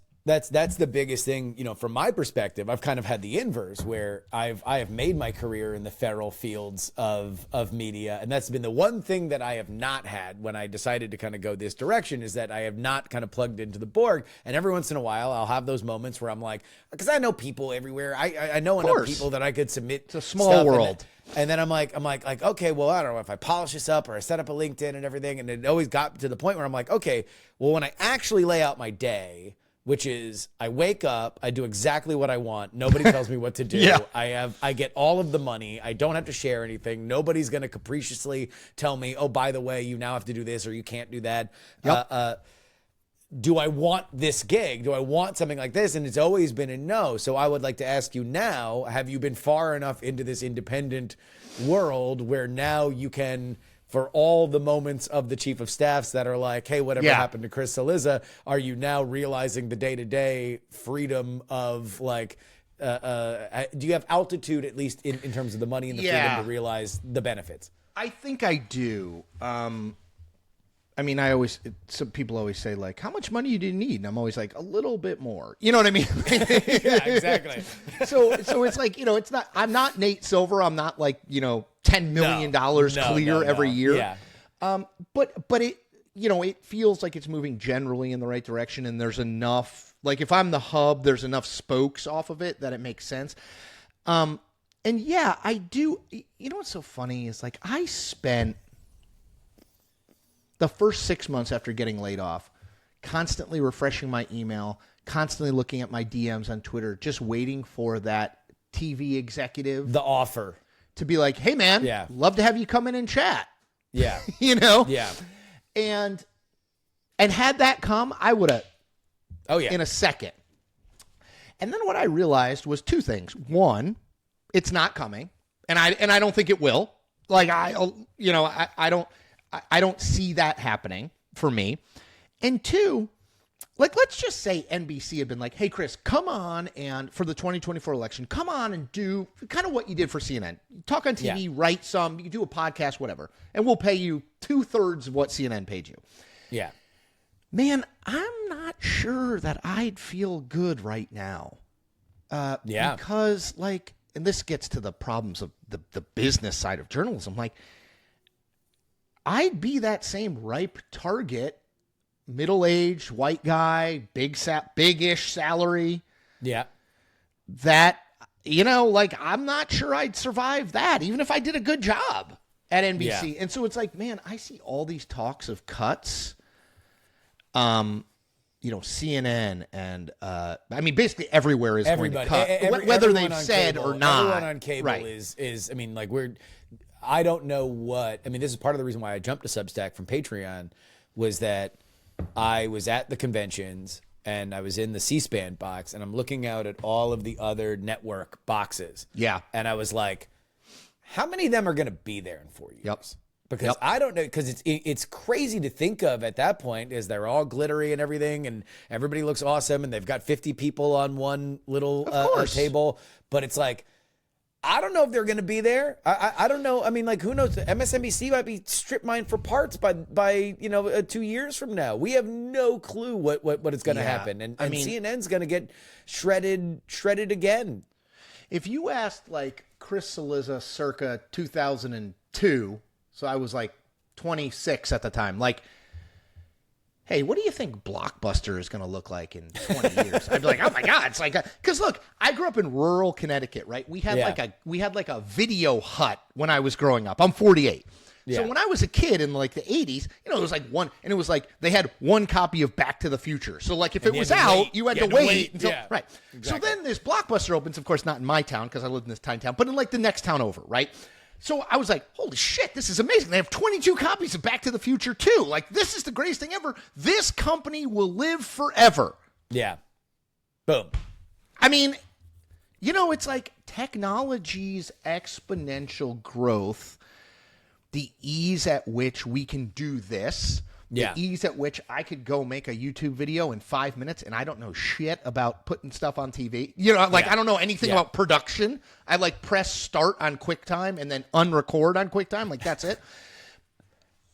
the biggest thing, from my perspective. I've kind of had the inverse where I have made my career in the feral fields of media. And that's been the one thing that I have not had when I decided to kind of go this direction is that I have not kind of plugged into the Borg. And every once in a while, I'll have those moments where I'm like, because I know people everywhere. I know enough people that I could submit. It's a small world. And then I'm like, okay, well, I don't know if I polish this up or I set up a LinkedIn and everything. And it always got to the point where I'm like, okay, well, when I actually lay out my day, which is I wake up, I do exactly what I want. Nobody tells me what to do. I get all of the money. I don't have to share anything. Nobody's going to capriciously tell me, oh, by the way, you now have to do this or you can't do that. Yep. Do I want this gig? Do I want something like this? And it's always been a no. So I would like to ask you now, have you been far enough into this independent world where now you can, for all the moments of the chief of staffs that are like, hey, whatever happened to Chris Cillizza, are you now realizing the day-to-day freedom of like, do you have altitude at least in terms of the money and the freedom to realize the benefits? I think I do. I mean, some people always say like, how much money do you need? And I'm always like, a little bit more. You know what I mean? Yeah, exactly. So it's like, it's not, I'm not Nate Silver. I'm not like, $10 million clear every year. Yeah. But it, it feels like it's moving generally in the right direction. And there's enough, like if I'm the hub, there's enough spokes off of it that it makes sense. And yeah, I do. What's so funny is like, I spent the first 6 months after getting laid off, constantly refreshing my email, constantly looking at my DMs on Twitter, just waiting for that TV executive. The offer. To be like, hey, man, love to have you come in and chat. Yeah. Yeah. And had that come, I would have, in a second. And then what I realized was two things. One, it's not coming, and I don't think it will. Like, I don't see that happening for me. And two, like, let's just say NBC had been like, hey, Chris, come on, and for the 2024 election, come on and do kind of what you did for CNN. Talk on TV, write some, you can do a podcast, whatever, and we'll pay you 2/3 of what CNN paid you. Yeah. Man, I'm not sure that I'd feel good right now. Because, like, and this gets to the problems of the business side of journalism, like, I'd be that same ripe target, middle-aged, white guy, big-ish salary. Yeah. That, like, I'm not sure I'd survive that, even if I did a good job. At NBC. Yeah. And so it's like, man, I see all these talks of cuts. CNN and I mean, basically everywhere is everybody, going to cut, whether they've said cable, or not. Everyone on cable is. I mean, like I don't know what. I mean, this is part of the reason why I jumped to Substack from Patreon was that I was at the conventions and I was in the C-SPAN box and I'm looking out at all of the other network boxes. Yeah, and I was like, how many of them are going to be there in 4 years? Yep. Because I don't know, because it's crazy to think of at that point is they're all glittery and everything and everybody looks awesome and they've got 50 people on one little table. But it's like, I don't know if they're going to be there. I don't know. I mean, like, who knows? MSNBC might be strip mined for parts by 2 years from now. We have no clue what is going to happen. And I mean, CNN's going to get shredded again. If you asked, like, Chris Cillizza circa 2002... So I was like 26 at the time. Like, hey, what do you think Blockbuster is going to look like in 20 years? I'd be like, oh my God. It's like, because look, I grew up in rural Connecticut, right? We had like a video hut when I was growing up. I'm 48. Yeah. So when I was a kid in like the 80s, it was like one, and it was like they had one copy of Back to the Future. So like if it was out, you had to wait until, right. Exactly. So then this Blockbuster opens, of course, not in my town because I lived in this tiny town, but in like the next town over, right? So I was like, holy shit, this is amazing. They have 22 copies of Back to the Future 2. Like, this is the greatest thing ever. This company will live forever. Yeah. Boom. I mean, it's like technology's exponential growth, the ease at which we can do this, the ease at which I could go make a YouTube video in 5 minutes and I don't know shit about putting stuff on TV. I don't know anything about production. I like press start on QuickTime and then unrecord on QuickTime. Like, that's it.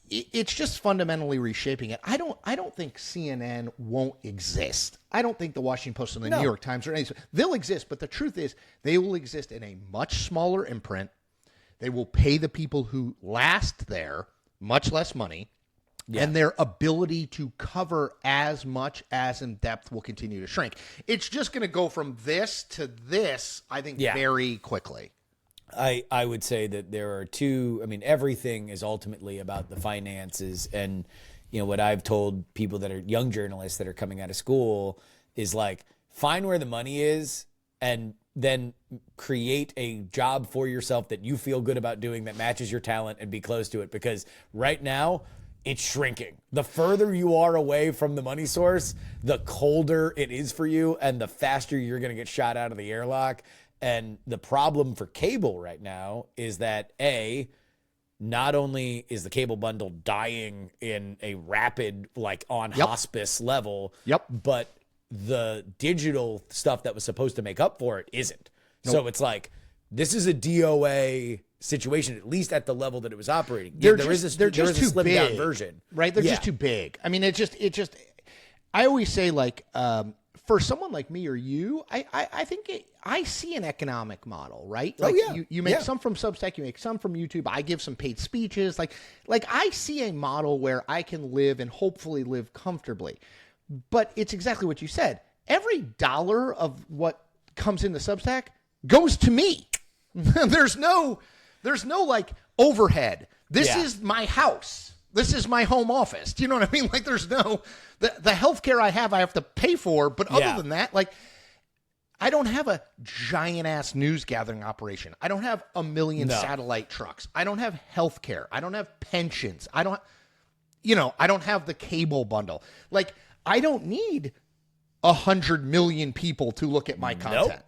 It's just fundamentally reshaping it. I don't think CNN won't exist. I don't think the Washington Post and the New York Times or anything. They'll exist, but the truth is they will exist in a much smaller imprint. They will pay the people who last there much less money. Yeah. And their ability to cover as much as in depth will continue to shrink. It's just going to go from this to this, I think, very quickly. I would say that there are two. I mean, everything is ultimately about the finances. And, what I've told people that are young journalists that are coming out of school is like, find where the money is and then create a job for yourself that you feel good about doing that matches your talent and be close to it. Because right now, it's shrinking. The further you are away from the money source, the colder it is for you and the faster you're going to get shot out of the airlock. And the problem for cable right now is that, A, not only is the cable bundle dying in a rapid, like on hospice level, but the digital stuff that was supposed to make up for it isn't. Nope. So it's like, this is a DOA situation, at least at the level that it was operating. There is a slimmed down version. Right? They're just too big. I mean, it just I always say, like, for someone like me or you, I think I see an economic model, right? Like, you make some from Substack, you make some from YouTube. I give some paid speeches. Like I see a model where I can live and hopefully live comfortably. But it's exactly what you said. Every dollar of what comes into Substack goes to me. There's no like overhead. This is my house. This is my home office. Do you know what I mean? Like, there's no the healthcare I have to pay for. But other than that, like, I don't have a giant ass news gathering operation. I don't have a million satellite trucks. I don't have healthcare. I don't have pensions. I don't have the cable bundle. Like, I don't need 100 million people to look at my content. Nope.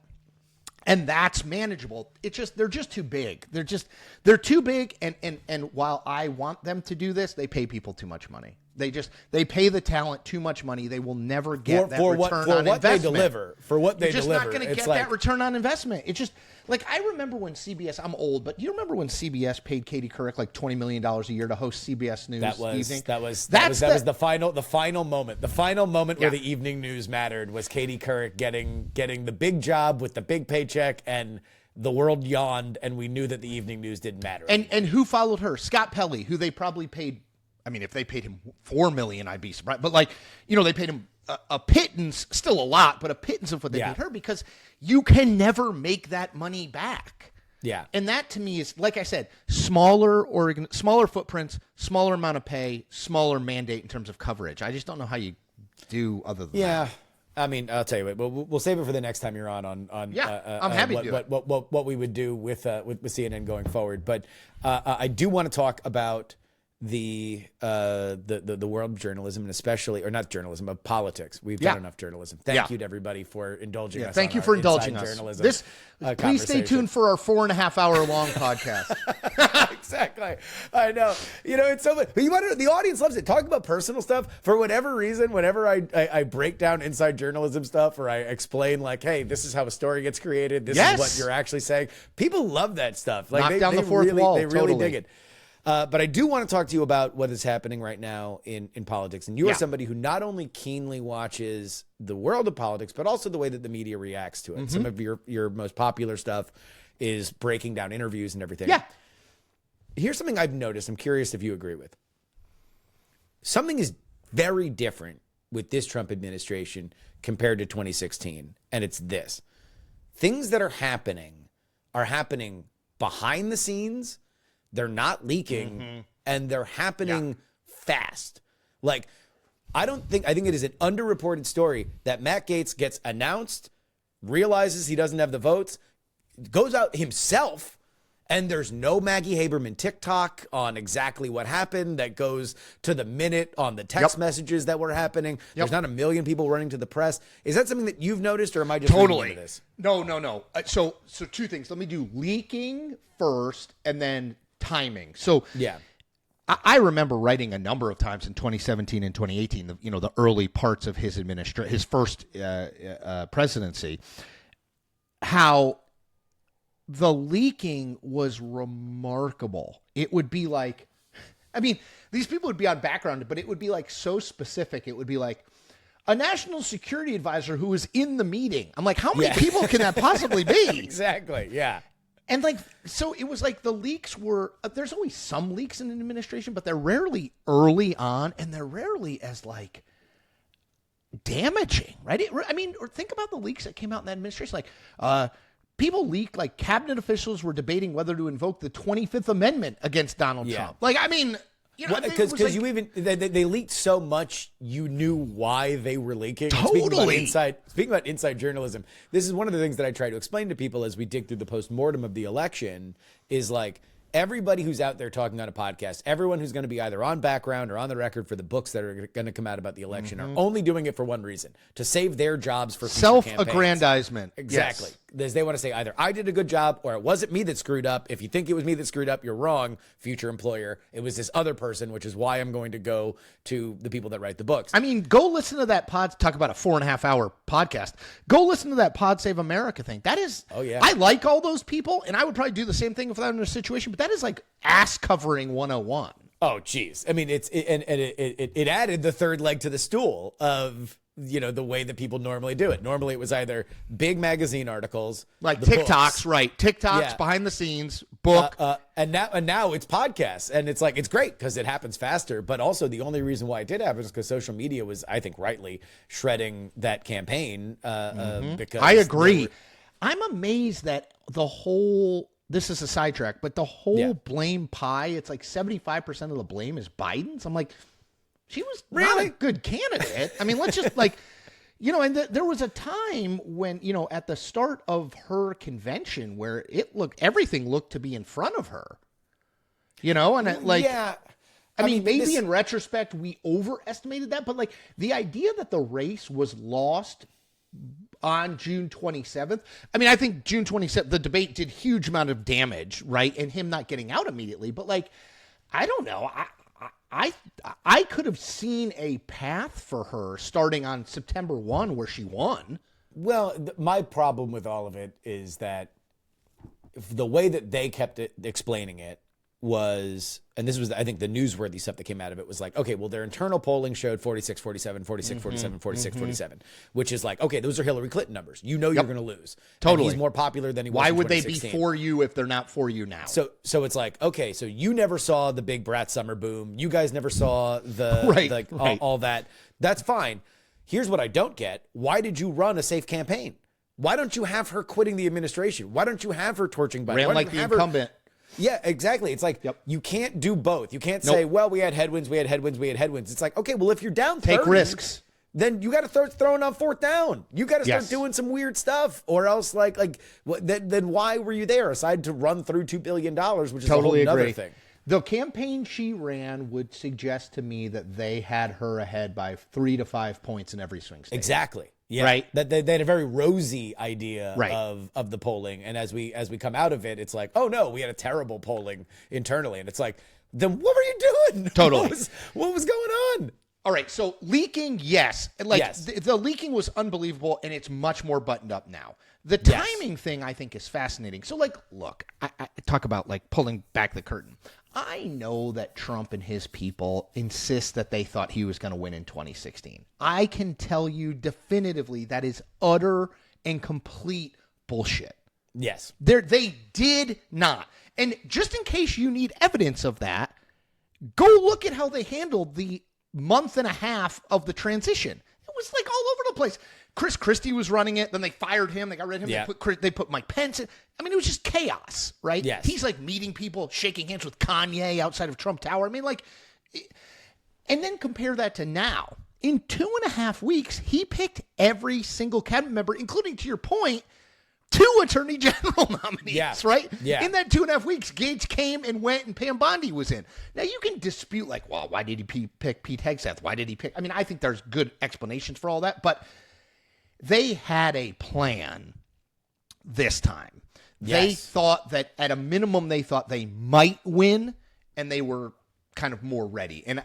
And that's manageable. It's just, they're just too big. They're too big. And while I want them to do this, they pay people too much money. They pay the talent too much money. They will never get that return on investment. For what they deliver. You're just not going to get that return on investment. It's just, like, I remember when CBS, I'm old, but you remember when CBS paid Katie Couric like $20 million a year to host CBS News evening? That was the final moment. The final moment where the evening news mattered was Katie Couric getting the big job with the big paycheck, and the world yawned, and we knew that the evening news didn't matter. And who followed her? Scott Pelley, who they probably paid. I mean, if they paid him $4 million, I'd be surprised. But, like, they paid him a pittance, still a lot, but a pittance of what they paid her, because you can never make that money back. Yeah. And that to me is, like I said, smaller footprints, smaller amount of pay, smaller mandate in terms of coverage. I just don't know how you do other than that. I mean, I'll tell you what. We'll save it for the next time you're on. I'm happy to do it. What we would do with CNN going forward. But I do want to talk about the world of journalism, and especially, or not journalism, of politics. We've done enough journalism. Thank you to everybody for indulging us. Thank you for indulging us. This please stay tuned for our 4.5 hour long podcast. Exactly. I know. It's so. But you want to, the audience loves it. Talk about personal stuff. For whatever reason, whenever I break down inside journalism stuff, or I explain like, hey, this is how a story gets created. This is what you're actually saying. People love that stuff. Like knock down the fourth wall. They really dig it. But I do want to talk to you about what is happening right now in politics. And you are somebody who not only keenly watches the world of politics, but also the way that the media reacts to it. Some of your most popular stuff is breaking down interviews and everything. Yeah. Here's something I've noticed. I'm curious if you agree with. Something is very different with this Trump administration compared to 2016. And it's this. Things that are happening behind the scenes. They're not leaking, and they're happening fast. Like, I think it is an underreported story that Matt Gaetz gets announced, realizes he doesn't have the votes, goes out himself, and there's no Maggie Haberman TikTok on exactly what happened that goes to the minute on the text messages that were happening. There's not a million people running to the press. Is that something that you've noticed, or am I just reading into this? No. So two things. Let me do leaking first, and then timing. So I remember writing a number of times in 2017 and 2018, the early parts of his his first presidency, how the leaking was remarkable. It would be like, I mean, these people would be on background, but it would be like so specific. It would be like a national security advisor who was in the meeting. I'm like, how many people can that possibly be? Exactly. Yeah. And like, so it was like the leaks were, there's always some leaks in an administration, but they're rarely early on, and they're rarely as like damaging, right? Or think about the leaks that came out in that administration. Like, people leaked, like cabinet officials were debating whether to invoke the 25th Amendment against Donald Trump. Like, I mean, because they leaked so much, you knew why they were leaking. Totally. Speaking about inside journalism, this is one of the things that I try to explain to people as we dig through the postmortem of the election. Is like, everybody who's out there talking on a podcast, everyone who's going to be either on background or on the record for the books that are going to come out about the election, are only doing it for one reason: to save their jobs for self-aggrandizement. Exactly. Yes. They want to say either I did a good job or it wasn't me that screwed up. If you think it was me that screwed up, you're wrong, future employer. It was this other person, which is why I'm going to go to the people that write the books. I mean, go listen to that talk about a 4.5 hour podcast. Go listen to that Pod Save America thing. That is, I like all those people, and I would probably do the same thing if I were in a situation, but that is like ass covering 101. Oh, geez. I mean, it added the third leg to the stool of, the way that people normally do it. Normally it was either big magazine articles, like TikToks, books. Right? TikToks, behind the scenes, book, and now it's podcasts, and it's like, it's great because it happens faster. But also the only reason why it did happen is because social media was, I think, rightly shredding that campaign. Because I agree. I'm amazed that the whole. This is a sidetrack, but the whole blame pie, it's like 75% of the blame is Biden's. I'm like, she was not a good candidate. I mean, let's just like, and there was a time when, at the start of her convention where everything looked to be in front of her, and I mean, maybe in retrospect, we overestimated that, but like the idea that the race was lost on June 27th. I mean, I think June 27th, the debate did huge amount of damage, right? And him not getting out immediately. But like, I don't know. I could have seen a path for her starting on September 1 where she won. Well, my problem with all of it is that the way that they kept explaining it was, and this was, I think, the newsworthy stuff that came out of it was like, okay, well, their internal polling showed 46, 47, 46, 47, 46, 47, which is like, okay, those are Hillary Clinton numbers. You're going to lose. Totally. And he's more popular than he was. Why in would they be for you if they're not for you now? So it's like, okay, so you never saw the big brat summer boom. You guys never saw the all that. That's fine. Here's what I don't get. Why did you run a safe campaign? Why don't you have her quitting the administration? Why don't you have her torching Biden? Ran like the incumbent. Yeah, exactly. It's like you can't do both. You can't say, well, we had headwinds. It's like, okay, well, if you're down 30, take risks. Then you got to start throwing on fourth down. You got to start doing some weird stuff, or else, then why were you there aside to run through $2 billion, which is totally a whole other thing. The campaign she ran would suggest to me that they had her ahead by 3 to 5 points in every swing state. Exactly. Yeah. Right. That they had a very rosy idea of the polling, and as we come out of it, it's like, oh no, we had a terrible polling internally, and it's like, then what were you doing? Totally. What was going on? All right, so leaking, yes. The leaking was unbelievable, and it's much more buttoned up now. The timing thing, I think, is fascinating. So, look, I talk about, pulling back the curtain. I know that Trump and his people insist that they thought he was going to win in 2016. I can tell you definitively that is utter and complete bullshit. Yes. They did not. And just in case you need evidence of that, go look at how they handled the month and a half of the transition. It was all over the place. Chris Christie was running it. Then they fired him. They got rid of him. Yeah. They put Mike Pence in. I mean, it was just chaos, right? Yes. He's meeting people, shaking hands with Kanye outside of Trump Tower. I mean, and then compare that to now. In 2.5 weeks, he picked every single cabinet member, including, to your point, 2 attorney general nominees, right? Yeah. In that 2.5 weeks, Gates came and went, and Pam Bondi was in. Now, you can dispute, well, why did he pick Pete Hegseth? Why did he pick? I mean, I think there's good explanations for all that, but they had a plan this time. Yes. They thought that, at a minimum, they thought they might win, and they were kind of more ready. And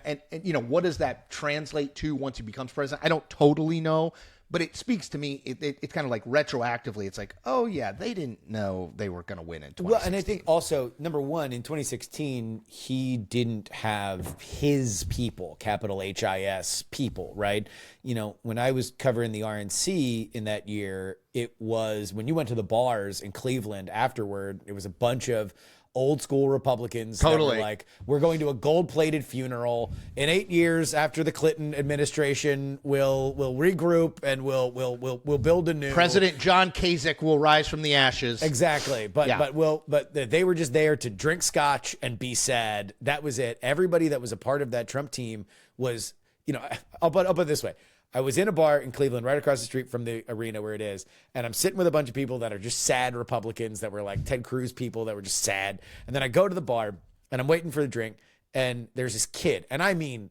what does that translate to once he becomes president? I don't totally know. But it speaks to me, it's kind of retroactively, it's oh, yeah, they didn't know they were going to win in 2016. Well, and I think also, number one, in 2016, he didn't have his people, capital HIS people, right? When I was covering the RNC in that year, it was when you went to the bars in Cleveland afterward, it was a bunch of old school Republicans totally that were we're going to a gold-plated funeral in 8 years after the Clinton administration. We'll regroup and we'll build a new President John Kasich will rise from the ashes. Exactly, but they were just there to drink scotch and be sad. That was it. Everybody that was a part of that Trump team was, I'll put it this way. I was in a bar in Cleveland right across the street from the arena where it is, and I'm sitting with a bunch of people that are just sad Republicans that were Ted Cruz people that were just sad. And then I go to the bar, and I'm waiting for the drink, and there's this kid, and I mean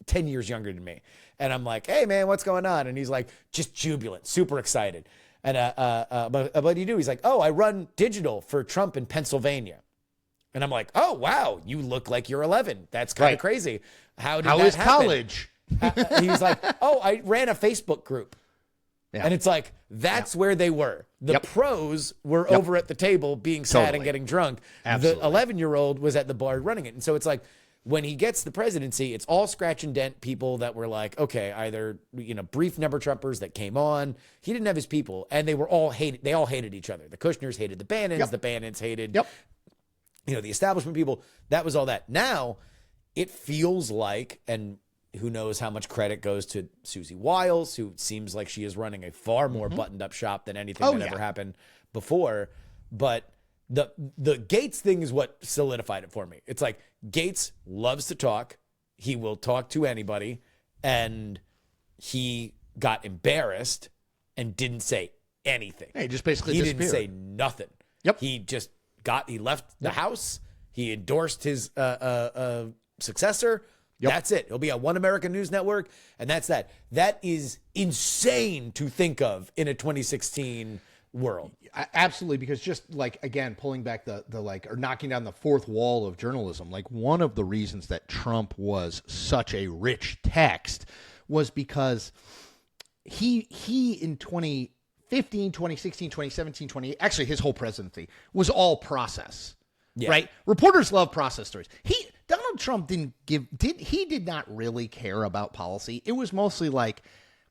10 years younger than me. And I'm like, hey, man, what's going on? And he's just jubilant, super excited. And but what do you do? He's like, oh, I run digital for Trump in Pennsylvania. And I'm like, oh, wow, you look like you're 11. That's kind of crazy. How is college? He was like, oh, I ran a Facebook group. Yeah. And it's that's where they were. The pros were over at the table being sad and getting drunk. Absolutely. The 11-year-old was at the bar running it. And so it's when he gets the presidency, it's all scratch and dent people that were okay, either, brief number Trumpers that came on. He didn't have his people, and they were all hated. They all hated each other. The Kushners hated the Bannons. The Bannons hated, the establishment people. That was all that. Now it feels and who knows how much credit goes to Susie Wiles, who seems like she is running a far more buttoned up shop than anything that ever happened before. But the Gates thing is what solidified it for me. It's Gates loves to talk. He will talk to anybody. And he got embarrassed and didn't say anything. He just basically He disappeared. didn't say nothing. Yep. He just he left the house. He endorsed his successor. Yep. That's it. It'll be on One American News Network, and that's that. That is insane to think of in a 2016 world. Absolutely, because just again, pulling back the or knocking down the fourth wall of journalism, one of the reasons that Trump was such a rich text was because he in 2015, 2016, 2017, actually his whole presidency was all process. Yeah. Right? Reporters love process stories. Donald Trump did not really care about policy. It was mostly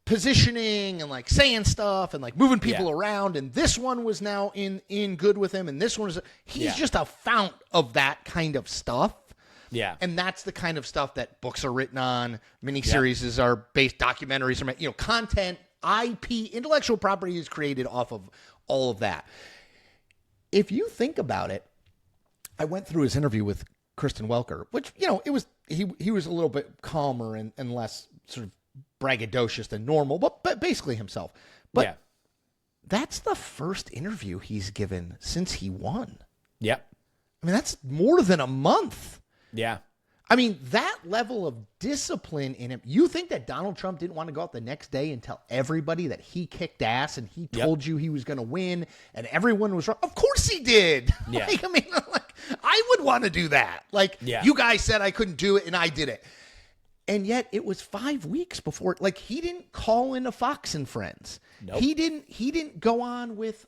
positioning and saying stuff and moving people around. And this one was now in good with him. And this one he's just a fount of that kind of stuff. Yeah. And that's the kind of stuff that books are written on, miniseries are based, documentaries are made, content IP, intellectual property is created off of all of that. If you think about it, I went through his interview with Kristen Welker, which, it was he was a little bit calmer and less sort of braggadocious than normal, but basically himself. But that's the first interview he's given since he won. Yep. I mean, that's more than a month. Yeah. I mean, that level of discipline in him. You think that Donald Trump didn't want to go out the next day and tell everybody that he kicked ass and he told you he was going to win and everyone was wrong? Of course he did. Yeah. I would want to do that. You guys said I couldn't do it and I did it. And yet it was 5 weeks before. He didn't call into Fox and Friends. Nope. He didn't go on with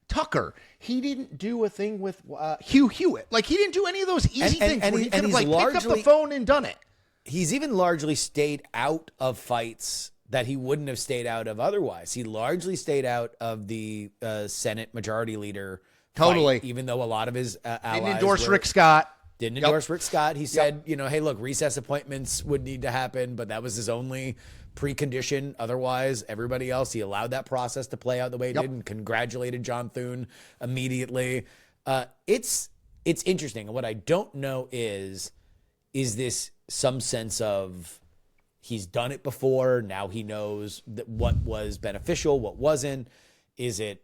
Tucker. He didn't do a thing with Hugh Hewitt. He didn't do any of those easy things where he could have picked up the phone and done it. He's even largely stayed out of fights that he wouldn't have stayed out of otherwise. He largely stayed out of the Senate Majority Leader totally fight, even though a lot of his allies didn't endorse Rick Scott. Didn't endorse Rick Scott. He said, hey, look, recess appointments would need to happen, but that was his only precondition. Otherwise, everybody else, he allowed that process to play out the way it did and congratulated John Thune immediately. It's interesting. And what I don't know is this some sense of he's done it before, now he knows that what was beneficial, what wasn't? Is it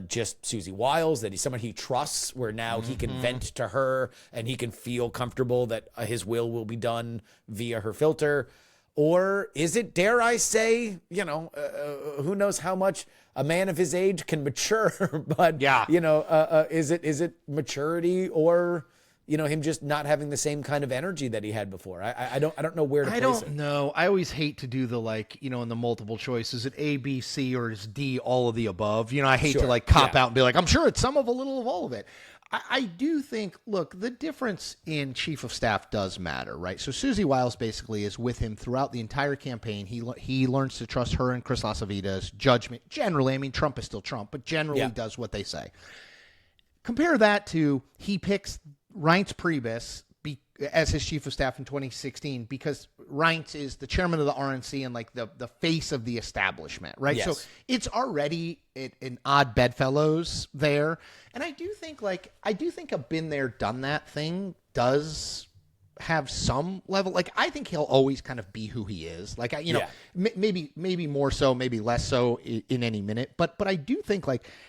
just Susie Wiles, that he's someone he trusts, where now he can vent to her and he can feel comfortable that his will be done via her filter? Or is it, dare I say, who knows how much a man of his age can mature, but is it maturity or him just not having the same kind of energy that he had before? I don't know where to place it. I don't know. I always hate to do the in the multiple choice. Is it A, B, C, or is D all of the above? I hate to cop out and be like, I'm sure it's some of a little of all of it. I do think, look, the difference in chief of staff does matter, right? So Susie Wiles basically is with him throughout the entire campaign. He learns to trust her and Chris LaSavida's judgment. Generally, I mean, Trump is still Trump, but generally does what they say. Compare that to he picks Reince Priebus as his chief of staff in 2016 because Reince is the chairman of the RNC and the face of the establishment, right? Yes. So it's already an odd bedfellows there. And I do think a been there, done that thing does have some level. I think he'll always kind of be who he is. Maybe more so, maybe less so in any minute. But I do think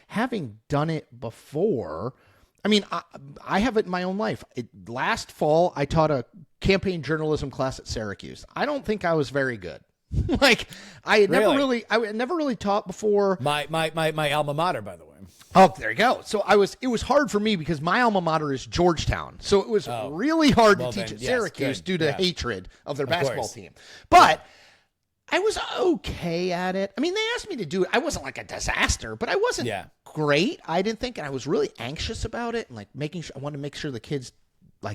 having done it before, I mean, I have it in my own life. Last fall, I taught a campaign journalism class at Syracuse. I don't think I was very good. I had never really taught before. My alma mater, by the way. Oh, there you go. So it was hard for me because my alma mater is Georgetown. So it was really hard to teach at Syracuse due to hatred of their basketball team. But I was okay at it. I mean, they asked me to do it. I wasn't a disaster, but I wasn't great. I didn't think, and I was really anxious about it and making sure, I wanted to make sure the kids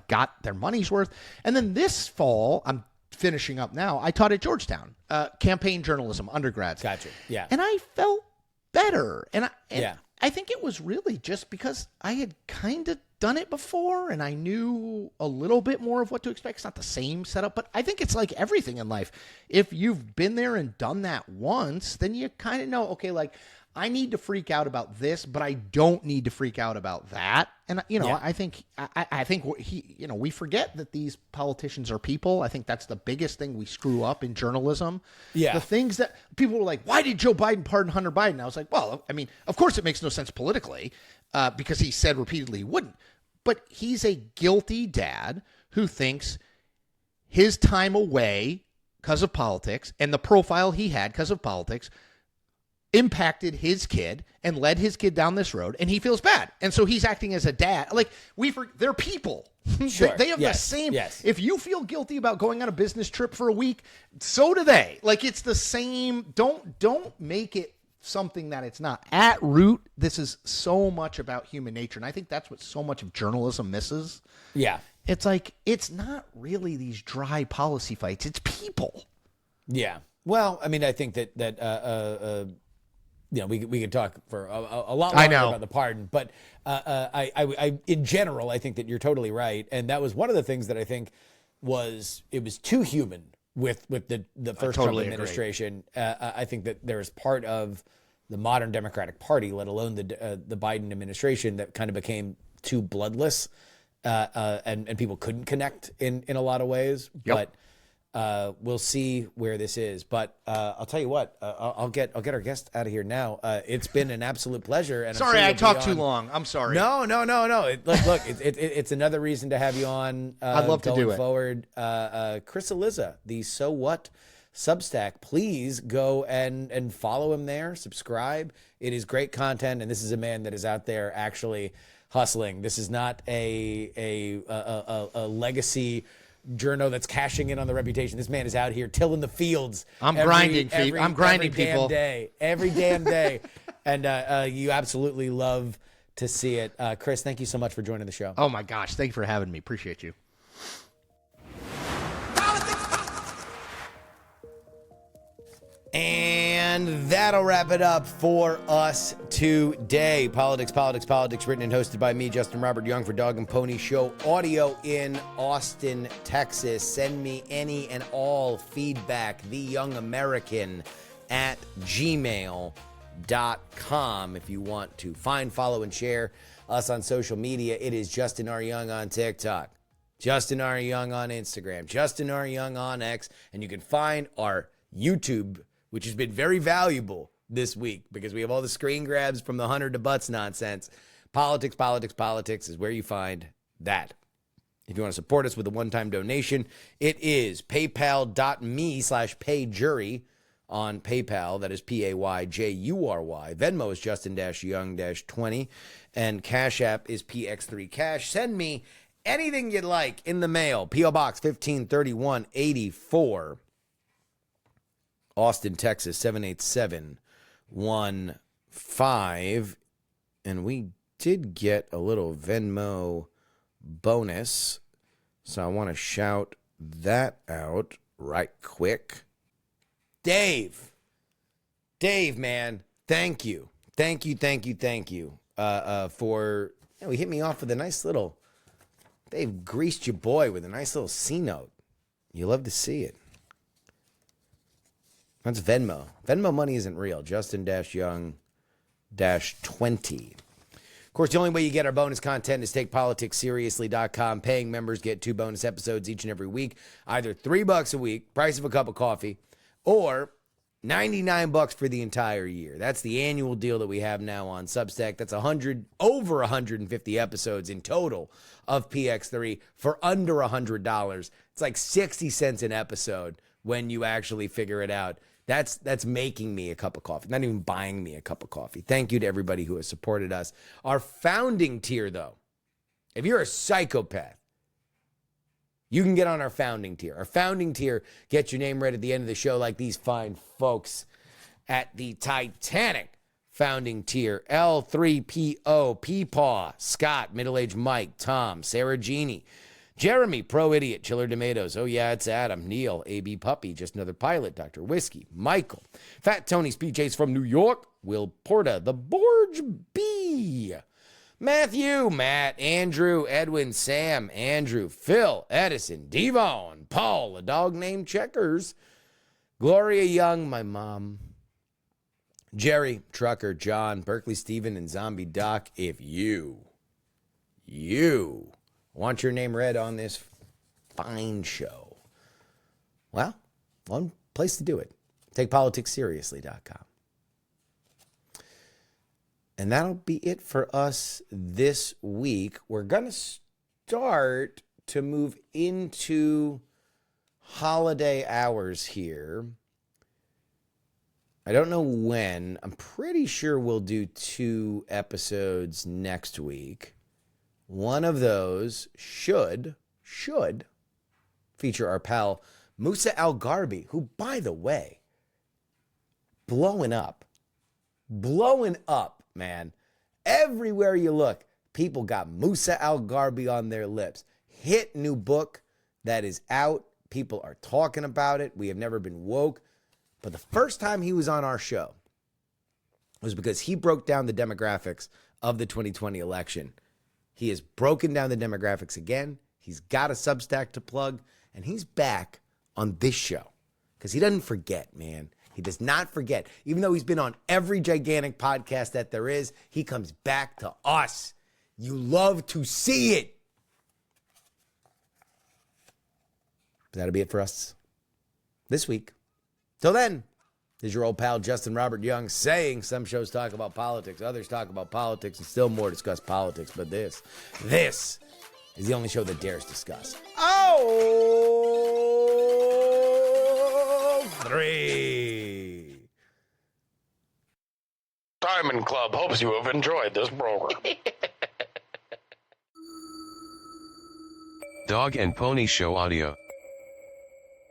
got their money's worth. And then this fall, I'm finishing up now. I taught at Georgetown, campaign journalism, undergrads. Gotcha. Yeah. And I felt better. And I think it was really just because I had kind of done it before and I knew a little bit more of what to expect. It's not the same setup, but I think it's like everything in life. If you've been there and done that once, then you kind of know, okay, I need to freak out about this, but I don't need to freak out about that. And, I think we forget that these politicians are people. I think that's the biggest thing we screw up in journalism. Yeah. The things that people were like, why did Joe Biden pardon Hunter Biden? I was like, well, I mean, of course it makes no sense politically because he said repeatedly he wouldn't. But he's a guilty dad who thinks his time away because of politics and the profile he had because of politics impacted his kid and led his kid down this road, and he feels bad. And so he's acting as a dad. They're people. Sure. They have the same. Yes. If you feel guilty about going on a business trip for a week, so do they. It's the same. Don't make it something that it's not. At root, this is so much about human nature, and I think that's what so much of journalism misses. Yeah. It's it's not really these dry policy fights. It's people. Yeah. Well, I mean, I think that we could talk for a lot longer about the pardon, but I in general, I think that you're totally right. And that was one of the things that I think it was too human with the first Trump administration. I think that there's part of the modern Democratic Party, let alone the Biden administration, that kind of became too bloodless, and people couldn't connect in a lot of ways. Yep. But we'll see where this is. But I'll tell you what, I'll get our guest out of here now. It's been an absolute pleasure. And sorry, I talked too long. I'm sorry. No. Look, it's another reason to have you on. I'd love to do it. Forward, Chris Cillizza, the So What Substack. Please go and follow him there. Subscribe. It is great content, and this is a man that is out there actually hustling. This is not a legacy journo that's cashing in on the reputation. This man is out here tilling the fields. I'm grinding people every damn day. And you absolutely love to see it. Chris, thank you so much for joining the show. Oh my gosh, thank you for having me. Appreciate you. And that'll wrap it up for us today. Politics, written and hosted by me, Justin Robert Young, for Dog and Pony Show Audio in Austin, Texas. Send me any and all feedback, theyoungamerican@gmail.com. If you want to find, follow, and share us on social media, it is Justin R. Young on TikTok, Justin R. Young on Instagram, Justin R. Young on X, and you can find our YouTube, which has been very valuable this week because we have all the screen grabs from the Hunter DeButts nonsense. Politics is where you find that. If you want to support us with a one-time donation, it is paypal.me/payjury on PayPal. That is PAYJURY. Venmo is Justin-Young-20. And Cash App is PX3Cash. Send me anything you'd like in the mail. P.O. Box 153184. Austin, Texas, 78715. And we did get a little Venmo bonus, so I want to shout that out right quick. Dave, man, thank you for, he hit me off with a nice little, Dave greased your boy with a nice little C note. You love to see it. That's Venmo. Venmo money isn't real. Justin-Young-20. Of course, the only way you get our bonus content is takepoliticsseriously.com. Paying members get 2 bonus episodes each and every week, either $3 a week, price of a cup of coffee, or $99 for the entire year. That's the annual deal that we have now on Substack. That's over 150 episodes in total of PX3 for under $100. It's like 60 cents an episode when you actually figure it out. That's making me a cup of coffee, not even buying me a cup of coffee. Thank you to everybody who has supported us. Our founding tier, though, if you're a psychopath, you can get on our founding tier. Our founding tier gets your name read at the end of the show like these fine folks at the Titanic founding tier. L3PO, Peepaw, Scott, Middle-Aged Mike, Tom, Sarah Jeannie, Jeremy, Pro Idiot, Chiller Tomatoes, Oh Yeah, It's Adam, Neil, AB Puppy, Just Another Pilot, Dr. Whiskey, Michael, Fat Tony, Speed Chase from New York, Will Porta, The Borge B, Matthew, Matt, Andrew, Edwin, Sam, Andrew, Phil, Edison, Devon, Paul, a dog named Checkers, Gloria Young, my mom, Jerry, Trucker, John, Berkeley Steven, and Zombie Doc. If you want your name read on this fine show, well, one place to do it. TakePoliticsSeriously.com. And that'll be it for us this week. We're going to start to move into holiday hours here. I don't know when. I'm pretty sure we'll do 2 episodes next week. One of those should feature our pal Musa Al-Gharbi, who, by the way, blowing up, man. Everywhere you look, people got Musa Al-Gharbi on their lips. Hit new book that is out. People are talking about it. We have never been woke. But the first time he was on our show was because he broke down the demographics of the 2020 election. He has broken down the demographics again. He's got a Substack to plug, and he's back on this show. Because he doesn't forget, man. He does not forget. Even though he's been on every gigantic podcast that there is, he comes back to us. You love to see it. That'll be it for us this week. Till then, this is your old pal Justin Robert Young saying some shows talk about politics, others talk about politics, and still more discuss politics. But this is the only show that dares discuss. Oh, 3. Diamond Club hopes you have enjoyed this program. Dog and Pony Show audio.